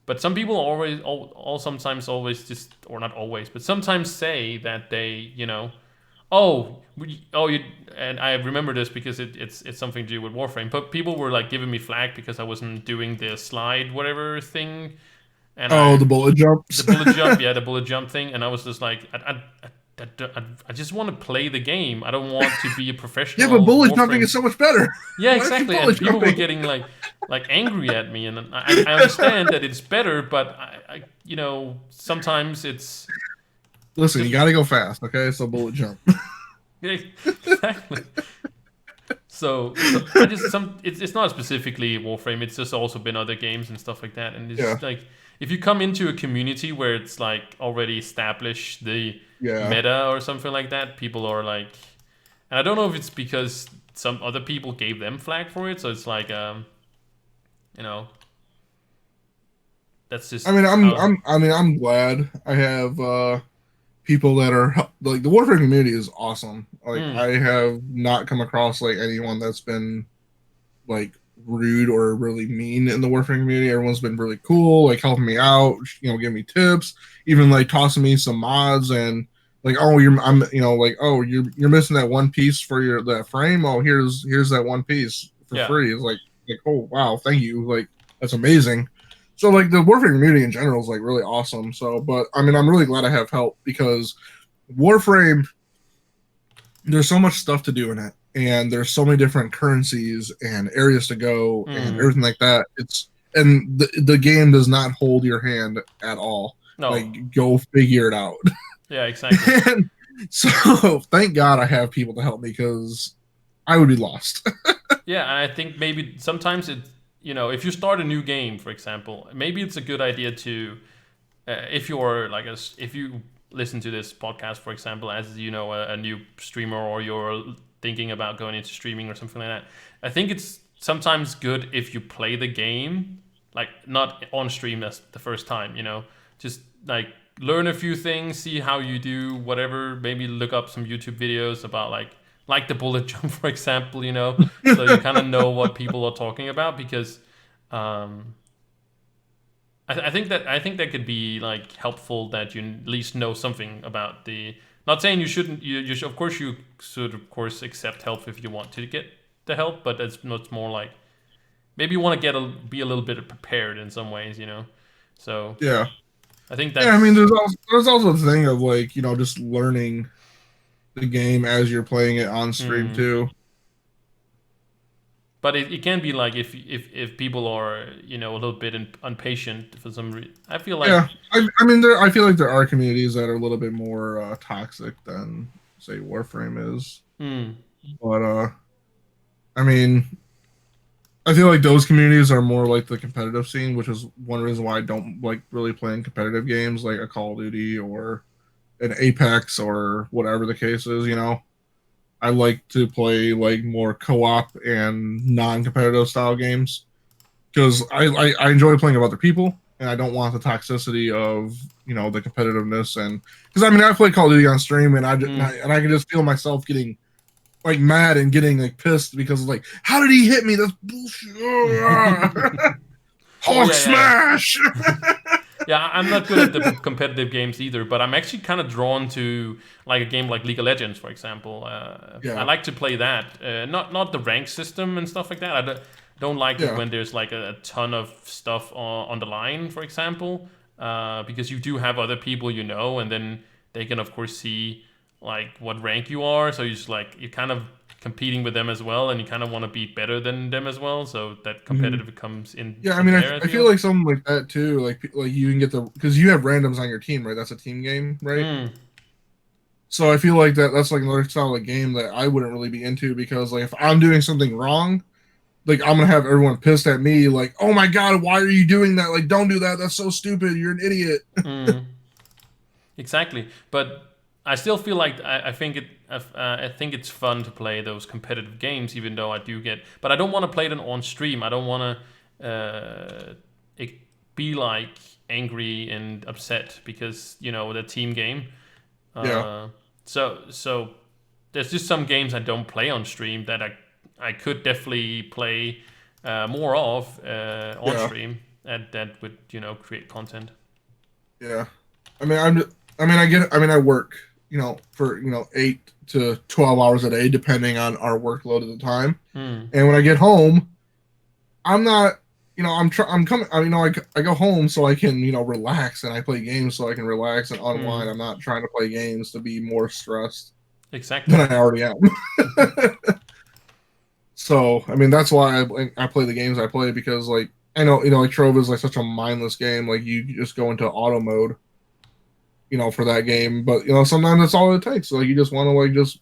but some people always all sometimes always just or not always but sometimes say that they you and I remember this because it's something to do with Warframe but people were like giving me flack because I wasn't doing the slide whatever thing and Oh, the bullet the jumps. bullet jump, yeah, the bullet jump thing, and I was just like, I just want to play the game. I don't want to be a Yeah, but professional bullet jumping Warframe. is so much better. Yeah, Why aren't you exactly. And bullet people were jumping? getting like angry at me, and I understand that it's better, but sometimes it's Listen, you just got to go fast, okay? So bullet jump. yeah, exactly. So I just it's not specifically Warframe. It's just also been other games and stuff like that. And it's Yeah, just like if you come into a community where it's like already established the yeah. meta or something like that, people are like, and I don't know if it's because some other people gave them flag for it. So it's like you know, that's I just mean, how. I'm glad I have people that are like the Warfare community is awesome. Like Mm, I have not come across like anyone that's been like rude or really mean in the Warfare community. Everyone's been really cool, like helping me out, giving me tips, even like tossing me some mods and like, oh, I'm, like, oh, you're missing that one piece for that frame. Oh, here's that one piece for yeah. free. It's like, oh wow, thank you. Like that's amazing. So like the Warfare community in general is like really awesome. So, but I mean, I'm really glad I have help because Warframe, there's so much stuff to do in it, and there's so many different currencies and areas to go and Mm, everything like that. And the game does not hold your hand at all. no. Like go figure it out. Yeah, exactly. And so thank God I have people to help me because I would be lost. Yeah, and I think maybe sometimes if you start a new game, for example, maybe it's a good idea to if you're like if you listen to this podcast for example as a new streamer or you're thinking about going into streaming or something like that I think it's sometimes good if you play the game like not on stream as the first time just like learn a few things see how you do whatever maybe look up some YouTube videos about like the bullet jump for example so you kind of know what people are talking about because um I think that could be like helpful that you at least know something about the. Not saying you shouldn't. You should, of course you should of course accept help if you want to get the help, but it's much more like maybe you want to be a little bit prepared in some ways. So Yeah. I think Yeah, I mean, that's. there's also the thing of like just learning the game as you're playing it on stream Mm, too. but it can be like if people are a little bit impatient for some reason. I feel like. Yeah, I mean, I feel like there are communities that are a little bit more toxic than say Warframe is, Mm, but I mean, I feel like those communities are more like the competitive scene, which is one reason why I don't like really playing competitive games like a Call of Duty or an Apex or whatever the case is. I like to play like more co-op and non-competitive style games because I enjoy playing with other people and I don't want the toxicity of the competitiveness and because I mean I play Call of Duty on stream and mm. I can just feel myself getting like mad and getting like pissed because like how did he hit me? That's bullshit. Oh Hulk yeah, yeah. smash. Yeah, I'm not good at the competitive games either, but I'm actually kind of drawn to like a game like League of Legends, for example. I Yeah, like to play that. Not the rank system and stuff like that. Don't like it yeah. when there's like a ton of stuff on the line, for example, because you do have other people you know, and then they can of course see like what rank you are. So you're kind of competing with them as well, and you kind of want to be better than them as well. So that Hmm. competitive comes Yeah, I in mean, there, I I feel feel. like something like that too. Like you can get the because you have randoms on your team, right? That's a team game, right? Mm, So I feel like that's like another style of game that I wouldn't really be into because like if I'm doing something wrong, like I'm gonna have everyone pissed at me, like, oh my god, why are you doing that? Like, don't do that. That's so stupid. You're an idiot. mm. Exactly, but I still feel like I think it's fun to play those competitive games, even though I do get. But I don't want to play them on stream. I don't want to be like angry and upset because the team game. Yeah. Uh, so there's just some games I don't play on stream that I could definitely play more of on Yeah. stream. That would create content. Yeah. I mean, I mean, I get. I mean, I work. For 8 to 12 hours a day, depending on our workload at the time. Hmm. And when I get home, I'm not. I'm coming. I go home so I can relax and I play games so I can relax and unwind. Hmm. I'm not trying to play games to be more stressed than Exactly. I already am. So I mean, that's why I play the games I play because like I know like Trove is like such a mindless game. Like you just go into auto mode for that game. But sometimes that's all it takes. Like you just want to like just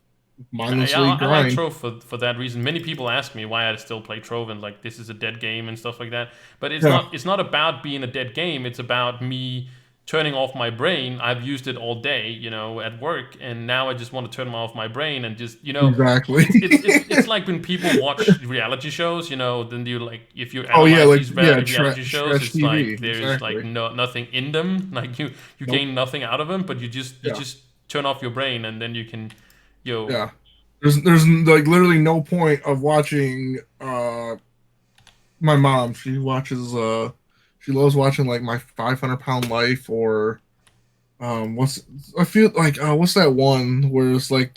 Yeah, mindlessly I like grind. Trove for that reason. Many people ask me why I still play Trove and like this is a dead game and stuff like that. But Yeah, it's not about being a dead game. It's about me turning off my brain. I've used it all day, at work, and now I just want to turn off my brain and just exactly. it's like when people watch reality shows, then you like if you Oh yeah, analyze like these yeah, reality shows, trash it's like TV. there's like Exactly. nothing in them. Like you Nope. gain nothing out of them, but you Yeah, just turn off your brain and then you can yo yeah. There's like literally no point of watching. My mom, she loves watching like my 500 pound life or what's I feel like what's that one where it's like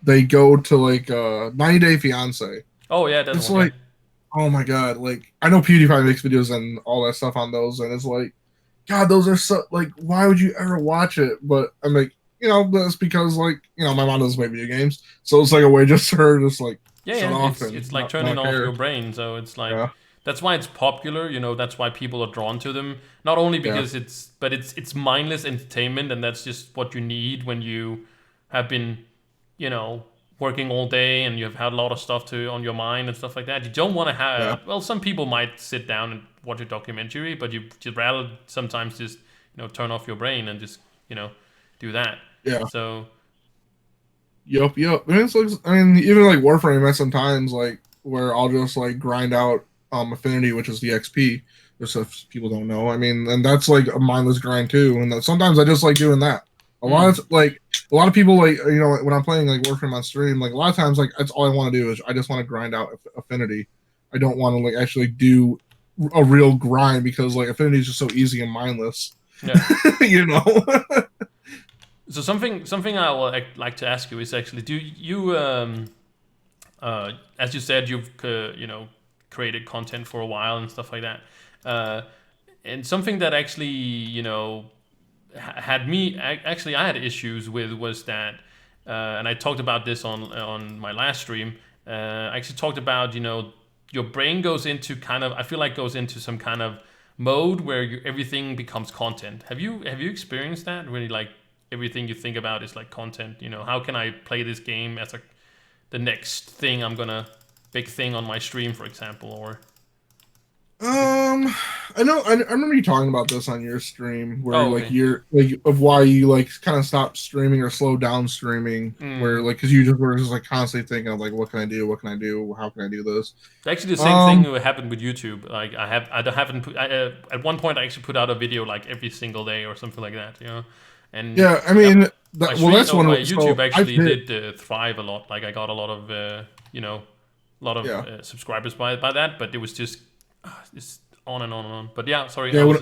they go to like 90 Day Fiance. Oh yeah, that It's one. Yeah. like, oh my god, like I know PewDiePie makes videos and all that stuff on those, and it's like, God, those are so like, why would you ever watch it? But I'm like, that's because like, my mom doesn't play video games, so it's like a way just for her to just like Yeah, shut yeah. off It's and like turning not off your care. brain. So it's like Yeah, that's why it's popular. That's why people are drawn to them. Not only yeah, because it's mindless entertainment, and that's just what you need when you have been, you know, working all day and you've had a lot of stuff to on your mind and stuff like that. You don't want to yeah, have. Well, some people might sit down and watch a documentary, but you'd rather sometimes just turn off your brain and just do that. yeah. So Yep. I mean, it's like, I mean, even like Warframe at sometimes like where I'll just like grind out Affinity, which is the XP, just so if people don't know. I mean, and that's like a mindless grind too. And that sometimes I just like doing that. A lot of people like when I'm playing like Warframe on stream, like a lot of times like that's all I want to do is I just want to grind out Affinity. I don't want to like actually do a real grind because like Affinity is just so easy and mindless. yeah. you know? So something I would like to ask you is actually, do you as you said, you've created content for a while and stuff like that, uh, and something that actually had me actually I had issues with was that, and I talked about this on my last stream. I actually talked about your brain goes into kind of, I feel like goes into some kind of mode where everything becomes content. Have you experienced that? Really, like everything you think about is like content. How can I play this game as the next thing I'm gonna big thing on my stream, for example, or I know. I remember you talking about this on your stream, where oh like okay. you're like of why you like kind of stopped streaming or slow down streaming, where Mm. like because you just were just like constantly thinking of like what can I do, what can I do, how can I do this. Actually, the same thing Um, happened with YouTube. Like I don't- haven't put at one point I actually put out a video like every single day or something like that. And yeah, I yep, mean that's one. my So YouTube I've actually hit, did thrive a lot. Like I got a lot of yeah, subscribers by that, but it was just on and on and on. But yeah, sorry, I yeah. was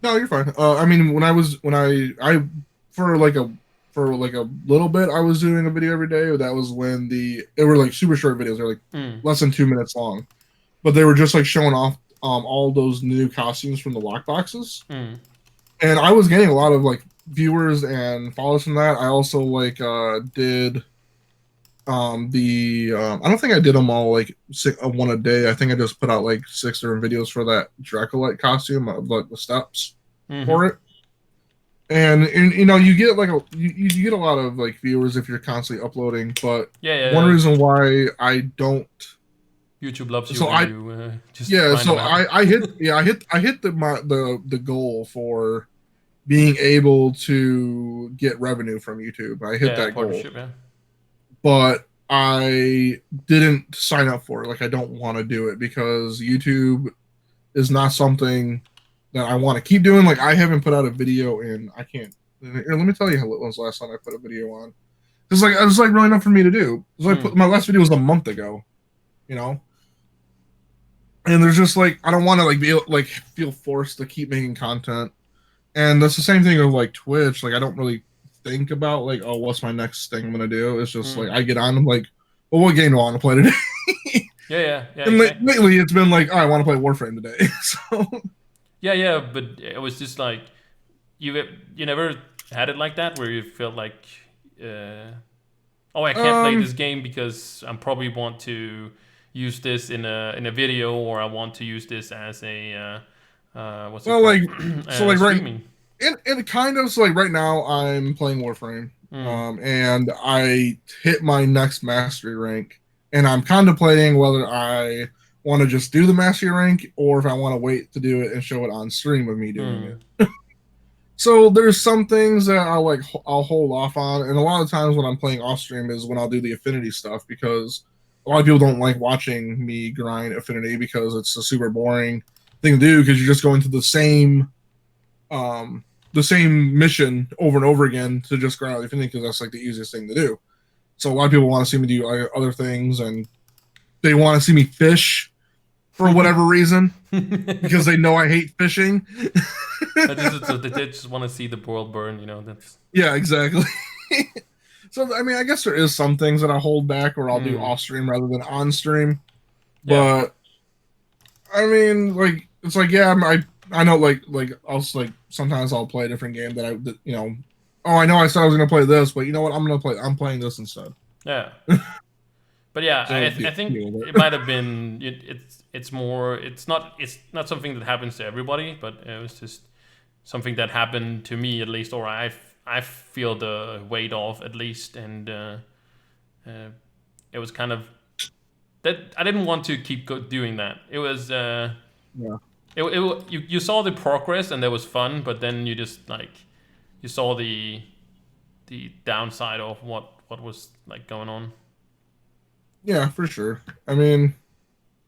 No, you're fine. I mean, I for like a little bit, I was doing a video every day. That was when they were like super short videos. They're like less than 2 minutes long, but they were just like showing off all those new costumes from the lock boxes. And I was getting a lot of like viewers and followers from that. I also like did I don't think I did them all like one a day. I think I just put out like 6 different videos for that Draculite costume of like the steps for it. And you know, you get like you get a lot of like viewers if you're constantly uploading, but one reason why I don't YouTube loves you so when you just so I hit the goal for being able to get revenue from YouTube. I hit that goal. But I didn't sign up for it. Like I don't want to do it because YouTube is not something that I want to keep doing. Like I haven't put out a video in I can't. Here, let me tell you when was the last time I put a video on. It's like really enough for me to do. My last video was a month ago, you know. And there's just like I don't want to like be like feel forced to keep making content. And that's the same thing with like Twitch. Like I don't really think about like, oh, what's my next thing I'm gonna do? It's just like I get on, I'm like, well, what game do I want to play today? Yeah. And exactly. Lately, it's been like, oh, I want to play Warframe today. So yeah, but it was just like you never had it like that where you felt like, oh, I can't play this game because I probably want to use this in a video, or I want to use this as a what's it called? Like so like streaming. It kind of so like right now I'm playing Warframe, and I hit my next mastery rank, and I'm contemplating whether I want to just do the mastery rank or if I want to wait to do it and show it on stream of me doing it. So there's some things that I'll hold off on, and a lot of times when I'm playing off stream is when I'll do the affinity stuff because a lot of people don't like watching me grind affinity because it's a super boring thing to do because you're just going to the same mission over and over again to just grind out affinity because that's like the easiest thing to do. So a lot of people want to see me do other things, and they want to see me fish for whatever reason because they know I hate fishing. They just want to see the world burn, you know. That's exactly. So I mean, I guess there is some things that I hold back or I'll do off stream rather than on stream. But I mean, like it's like I know like also like sometimes I'll play a different game that you know. Oh, I know I said I was gonna play this, but you know what? I'm playing this instead. Yeah. But yeah, so I think it might have been. It's more. It's not something that happens to everybody, but it was just something that happened to me at least, or I feel the weight off at least, and it was kind of that I didn't want to keep doing that. It was you saw the progress and that was fun, but then you just like you saw the downside of what was like going on. Yeah, for sure. I mean,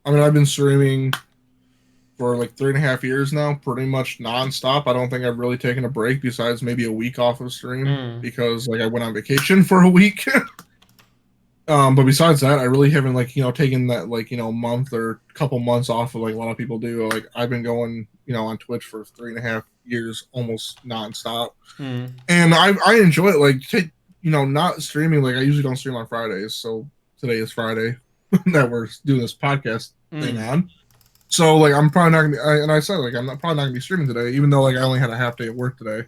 I've been streaming for like 3.5 years now, pretty much nonstop. I don't think I've really taken a break besides maybe a week off of stream because like I went on vacation for a week. But besides that, I really haven't like, you know, taken that like, you know, month or couple months off of like a lot of people do. Like I've been going, you know, on Twitch for 3.5 years, almost nonstop. And I enjoy it. Like, you know, not streaming. Like I usually don't stream on Fridays. So today is Friday that we're doing this podcast thing on. So like I'm probably not gonna be, and I said like I'm probably not gonna be streaming today, even though like I only had a half day at work today.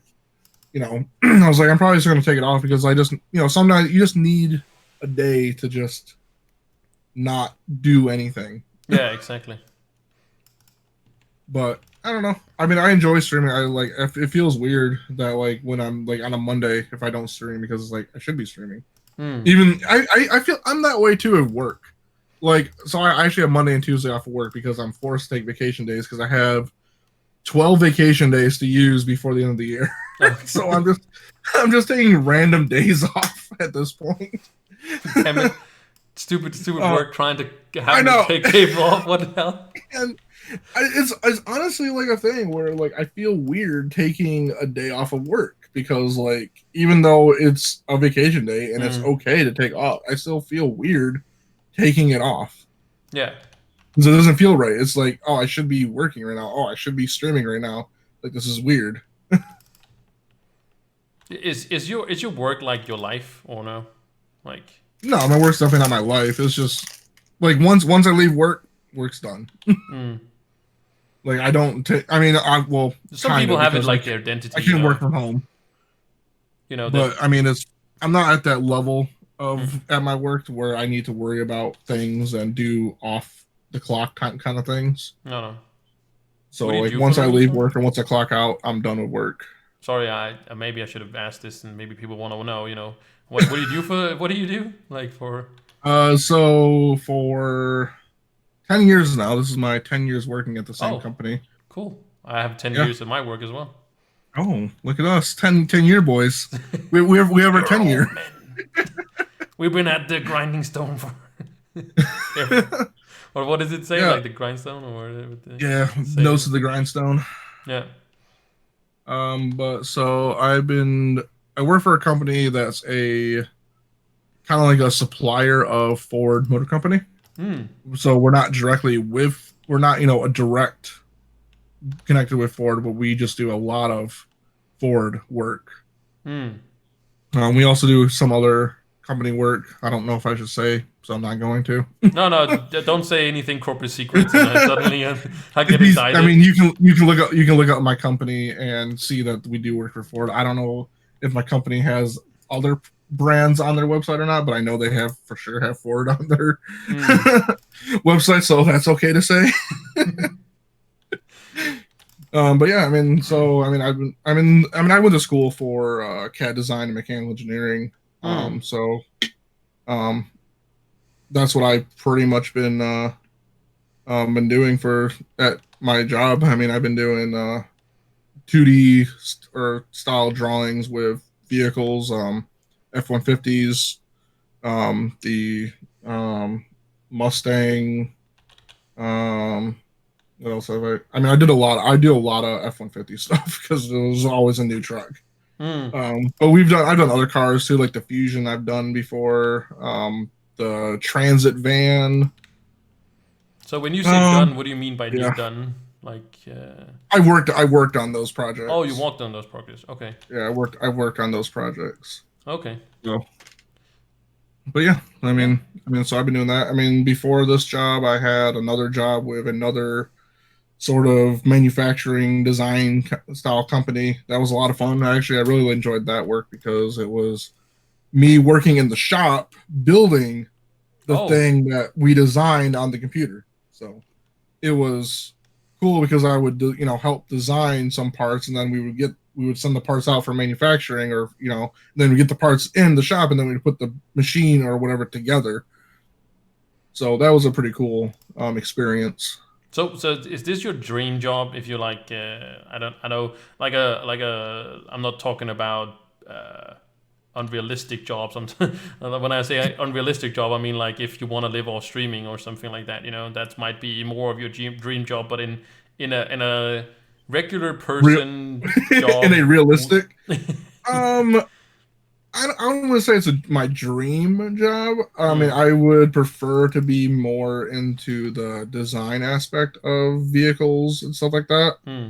You know, I was like I'm probably just gonna take it off because I just, you know, sometimes you just need a day to just not do anything. Yeah, exactly. But I don't know. I mean, I enjoy streaming. I like it feels weird that like when I'm like on a Monday if I don't stream because it's like I should be streaming. Even I feel I'm that way too at work. Like so I actually have Monday and Tuesday off of work because I'm forced to take vacation days because I have 12 vacation days to use before the end of the year. So I'm just taking random days off at this point. Damn it. Stupid work trying to have me take cable off. What the hell? And it's honestly like a thing where like I feel weird taking a day off of work because like even though it's a vacation day and it's okay to take off, I still feel weird taking it off. Yeah. Because it doesn't feel right. It's like, oh, I should be working right now. Oh, I should be streaming right now. Like this is weird. Is your work like your life or no? Like, No, my work's definitely not my life. It's just like once I leave work, work's done. mm. Like I don't take. I mean, I well, Some kind people of have it because like their identity, I can't work from home. that. But I mean, it's I'm not at that level Mm, of at my work to where I need to worry about things and do off the clock kind of things. no, no. So What do you like do for once a I living, leave sorry? work or once I clock out, I'm done with work. Sorry, I maybe I should have asked this, and maybe people want to know. What do you do for what do you do like for? So for 10 years now, this is my 10 years working at the same Oh, company. cool. I have 10 Yeah. years at my work as well. Oh, look at us, 10 year boys. We have our We're 10 year. old men. We've been at the grinding stone for ever. Or what does it say? Yeah, Like the grindstone, or whatever the yeah, nose saying? to the grindstone. Yeah. But so I work for a company that's a kind of like a supplier of Ford Motor Company. Hmm. So we're not, a direct connected with Ford, but we just do a lot of Ford work. Hmm. We also do some other company work. I don't know if I should say, so I'm not going to. No, no, don't say anything corporate secrets, and I suddenly I get I excited. mean, you can look up my company and see that we do work for Ford. I don't know if my company has other brands on their website or not, but I know they have for sure have Ford on their Hmm. website, so that's okay to say. But yeah, I mean, so I mean, I went to school for CAD design and mechanical engineering. Hmm. So um, that's what I've pretty much been doing for at my job. I mean, I've been doing 2D or style drawings with vehicles, F-150s, the um, Mustang. Um, what else have I? I mean, I do a lot of F-150 stuff because there's always a new truck. Hmm. But I've done other cars too, like the Fusion I've done before, the Transit van. So when you say Um, done, what do you mean by yeah, just done? Like, I worked on those oh, you projects. walked on those projects. Okay. Yeah, I worked on those projects. Okay. So, but yeah, Yeah. so I've been doing that. I mean, before this job, I had another job with another sort of manufacturing design style company. That was a lot of fun. I really enjoyed that work because it was me working in the shop building the Oh. thing that we designed on the computer. So it was cool because I would help design some parts, and then we would send the parts out for manufacturing, or then we get the parts in the shop, and then we put the machine or whatever together. So that was a pretty cool experience. So is this your dream job? If you like, I know, like a. I'm not talking about unrealistic jobs. When I say unrealistic job, I mean like if you want to live off streaming or something like that. That might be more of your dream job. But in a regular Real person in a job. realistic. Um, I don't want to say it's my dream job. I mean, Hmm. I would prefer to be more into the design aspect of vehicles and stuff like that. Hmm.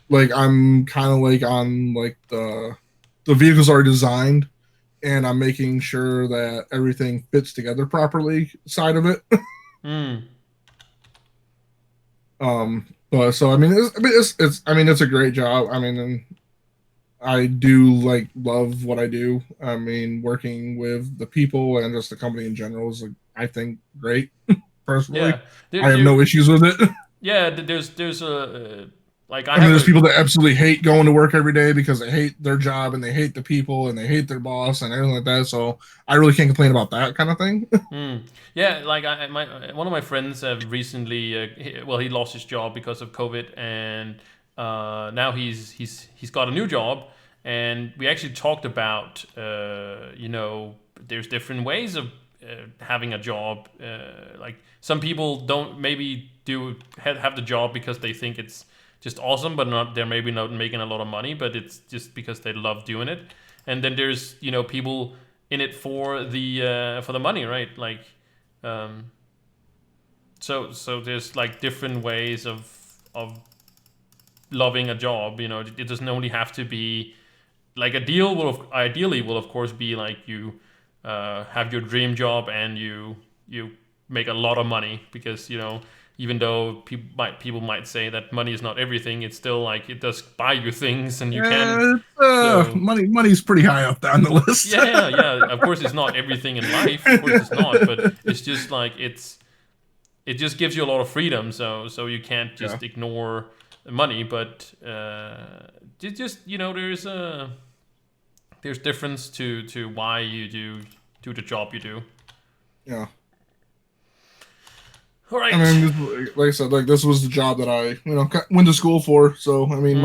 Like I'm kind of like on like the vehicles are designed, and I'm making sure that everything fits together properly side of it. Hmm. But so it's a great job. I mean, and I do like love what I do. I mean, working with the people and just the company in general is like, I think great. Personally, Yeah. There, I have there, no issues with it. yeah. There's a like I I mean, have there's a. people that absolutely hate going to work every day because they hate their job and they hate the people and they hate their boss and everything like that. So I really can't complain about that kind of thing. Yeah, like one of my friends recently, he lost his job because of COVID, and now he's got a new job, and we actually talked about there's different ways of having a job. Like some people don't maybe do have the job because they think it's just awesome, but not they're maybe not making a lot of money, but it's just because they love doing it. And then there's people in it for the money, right? Like, um, so there's like different ways of loving a job. You know, it doesn't only have to be like ideally will of course be like you have your dream job and you make a lot of money, because you know, even though people might say that money is not everything, it's still like it does buy you things and you can. So money's pretty high up on the list. yeah. Of course, it's not everything in life. Of course, it's not. But it's just like it just gives you a lot of freedom. So you can't just ignore money. But it just, you know, there's difference to why you do the job you do. Yeah. All right. I mean, like I said, like this was the job that I, you know, went to school for. So I mean,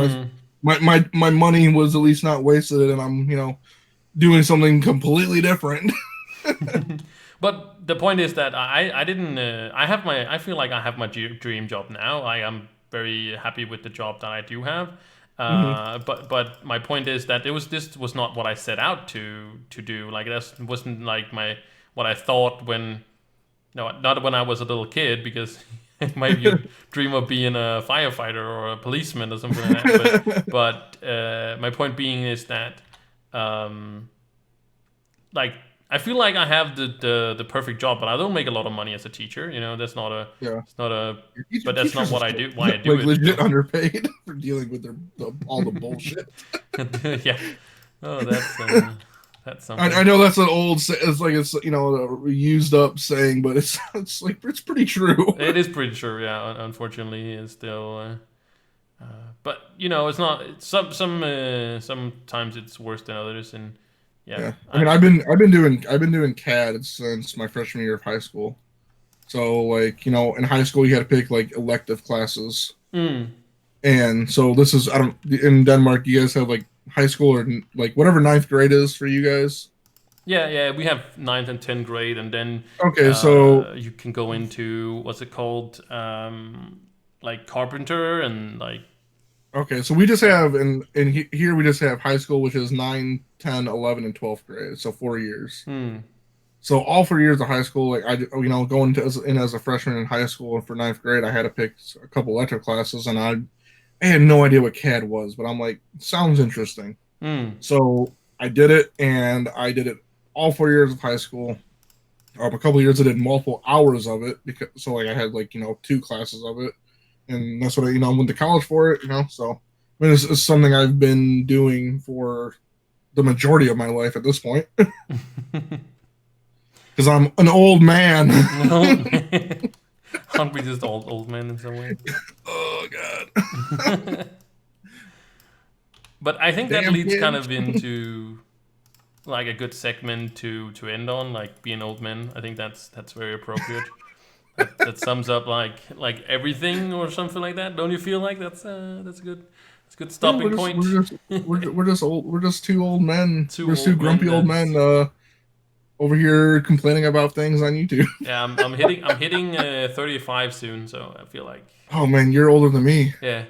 my money was at least not wasted, and I'm, you know, doing something completely different. But the point is that I didn't. I feel like I have my dream job now. I am very happy with the job that I do have. But my point is that this was not what I set out to do. Like that wasn't like what I thought when. No, not when I was a little kid, because maybe you dream of being a firefighter or a policeman or something like that. But my point being is that, like, I feel like I have the perfect job, but I don't make a lot of money as a teacher. You know, that's not a, it's not a, but that's not what I do. Why I do like it? Legit underpaid for dealing with all the bullshit. Yeah. Oh, that's something. I know that's an old. It's like it's, you know, a used up saying, but it's like it's pretty true. It is pretty true. Yeah. Unfortunately, it's still. But you know, it's not. Sometimes it's worse than others, and yeah. I mean, I've been doing CAD since my freshman year of high school. So like, you know, in high school you had to pick like elective classes, and so this is, I don't, in Denmark you guys have like high school or like whatever ninth grade is for you guys. Yeah, we have 9th and 10th grade, and then so you can go into what's it called, like carpenter and like. Okay, so we just have here we just have high school, which is 9, 10, 11, and 12th grade, so 4 years. So all 4 years of high school, like I, you know, going as a freshman in high school for ninth grade, I had to pick a couple elective classes, and I had no idea what CAD was, but I'm like, sounds interesting. So I did it, and I did it all 4 years of high school. A couple of years I did multiple hours of it, because so like I had like, you know, 2 classes of it, and that's what I, you know, went to college for it, you know. So I mean, it's something I've been doing for the majority of my life at this point, because I'm an old man. Aren't we just old men in some way? Oh God. But I think that leads kind of into like a good segment to end on, like being old men. I think that's very appropriate. that sums up like everything or something like that. Don't you feel like that's a good stopping point? We're just old. We're just 2 old men. We're 2 grumpy old men over here complaining about things on YouTube. Yeah, I'm hitting 35 soon, so I feel like. Oh man, you're older than me. Yeah.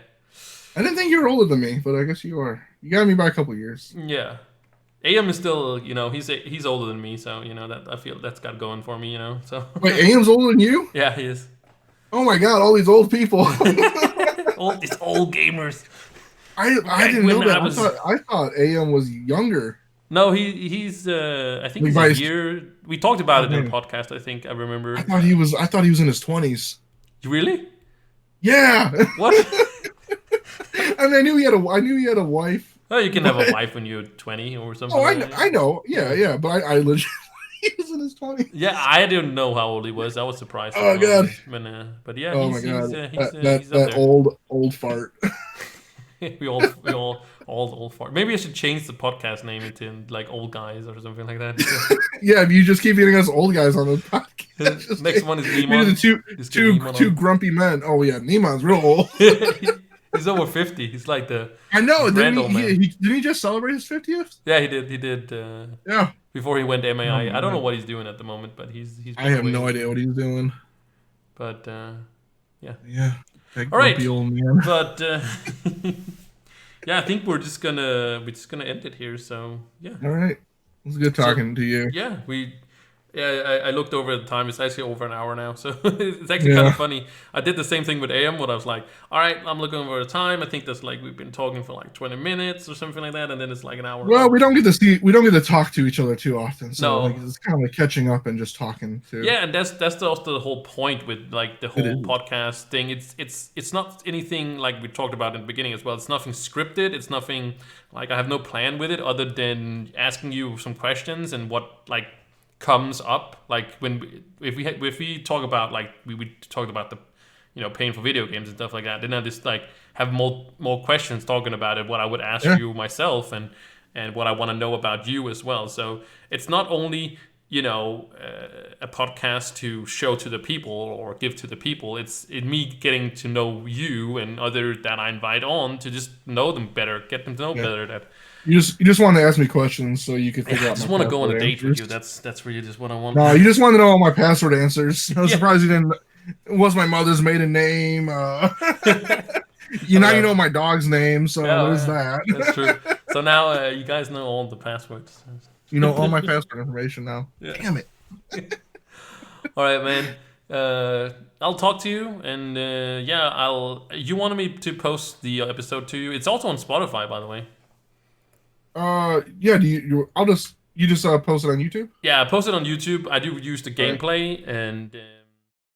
I didn't think you were older than me, but I guess you are. You got me by a couple years. Yeah. AM is still, you know, he's older than me, so you know that I feel that's got going for me, you know. So. Wait, AM's older than you? Yeah, he is. Oh my God, all these old people. These old gamers. I didn't know that. I thought AM was younger. No, he's I think he's a year. We talked about it in the podcast. I think I remember. I thought he was in his 20s. Really? Yeah. What? I mean, I knew he had a wife. Oh, you can have a wife when you're 20 or something. Oh, I know. Yeah. But I legit, he was in his 20s. Yeah, I didn't know how old he was. I was surprised. Oh God. But yeah. Oh my God. That old fart. we all old fart. Maybe I should change the podcast name into like old guys or something like that. Yeah, if you just keep getting us old guys on the podcast. Next one is Neiman. Two grumpy men. Oh yeah, Neiman's real old. He's over 50. He's like the. I know. Didn't he just celebrate his 50th? Yeah, he did. Yeah. Before he went MAI, I don't know what he's doing at the moment, but he's. I have no idea what he's doing. But yeah. Yeah. All right. Old man. But yeah, I think we're just gonna end it here. So yeah. All right. It was good talking to you. Yeah, Yeah, I looked over the time. It's actually over an hour now, so it's actually kind of Yeah. funny. I did the same thing with AM, where I was like, "All right, I'm looking over the time. I think that's like we've been talking for like 20 minutes or something like that, and then it's like an hour." Well, Oh, we don't get to talk to each other too often, so like no, it's kind of like catching up and just talking too. yeah, and that's also the whole point with like the It whole is. podcast thing. It's not anything like we talked about in the beginning as well. It's nothing scripted. It's nothing like I have no plan with it other than asking you some questions and what like comes up. Like if we talk about like we talked about the paying for video games and stuff like that. Then I just like have more questions talking about it. What I would ask Yeah. you myself and what I want to know about you as well. So it's not only a podcast to show to the people or give to the people. It's me getting to know you and other that I invite on to just know them better, get them to know Yeah. better. That You just want to ask me questions so you could yeah, figure I out just my want to go on a password date with answers. you. That's really just what I want. No, you just want to know all my password answers. I was Yeah. surprised you didn't. What's my mother's maiden name? You Oh, now you no. know my dog's name, so there's Yeah, that. that's true. So now you guys know all the passwords. You know all my password information now. Yeah. Damn it. All right, man. I'll talk to you, and yeah, I'll. You wanted me to post the episode to you. It's also on Spotify, by the way. Yeah. I'll just you just post it on YouTube. Yeah, I posted on YouTube. I do use the All right. gameplay, and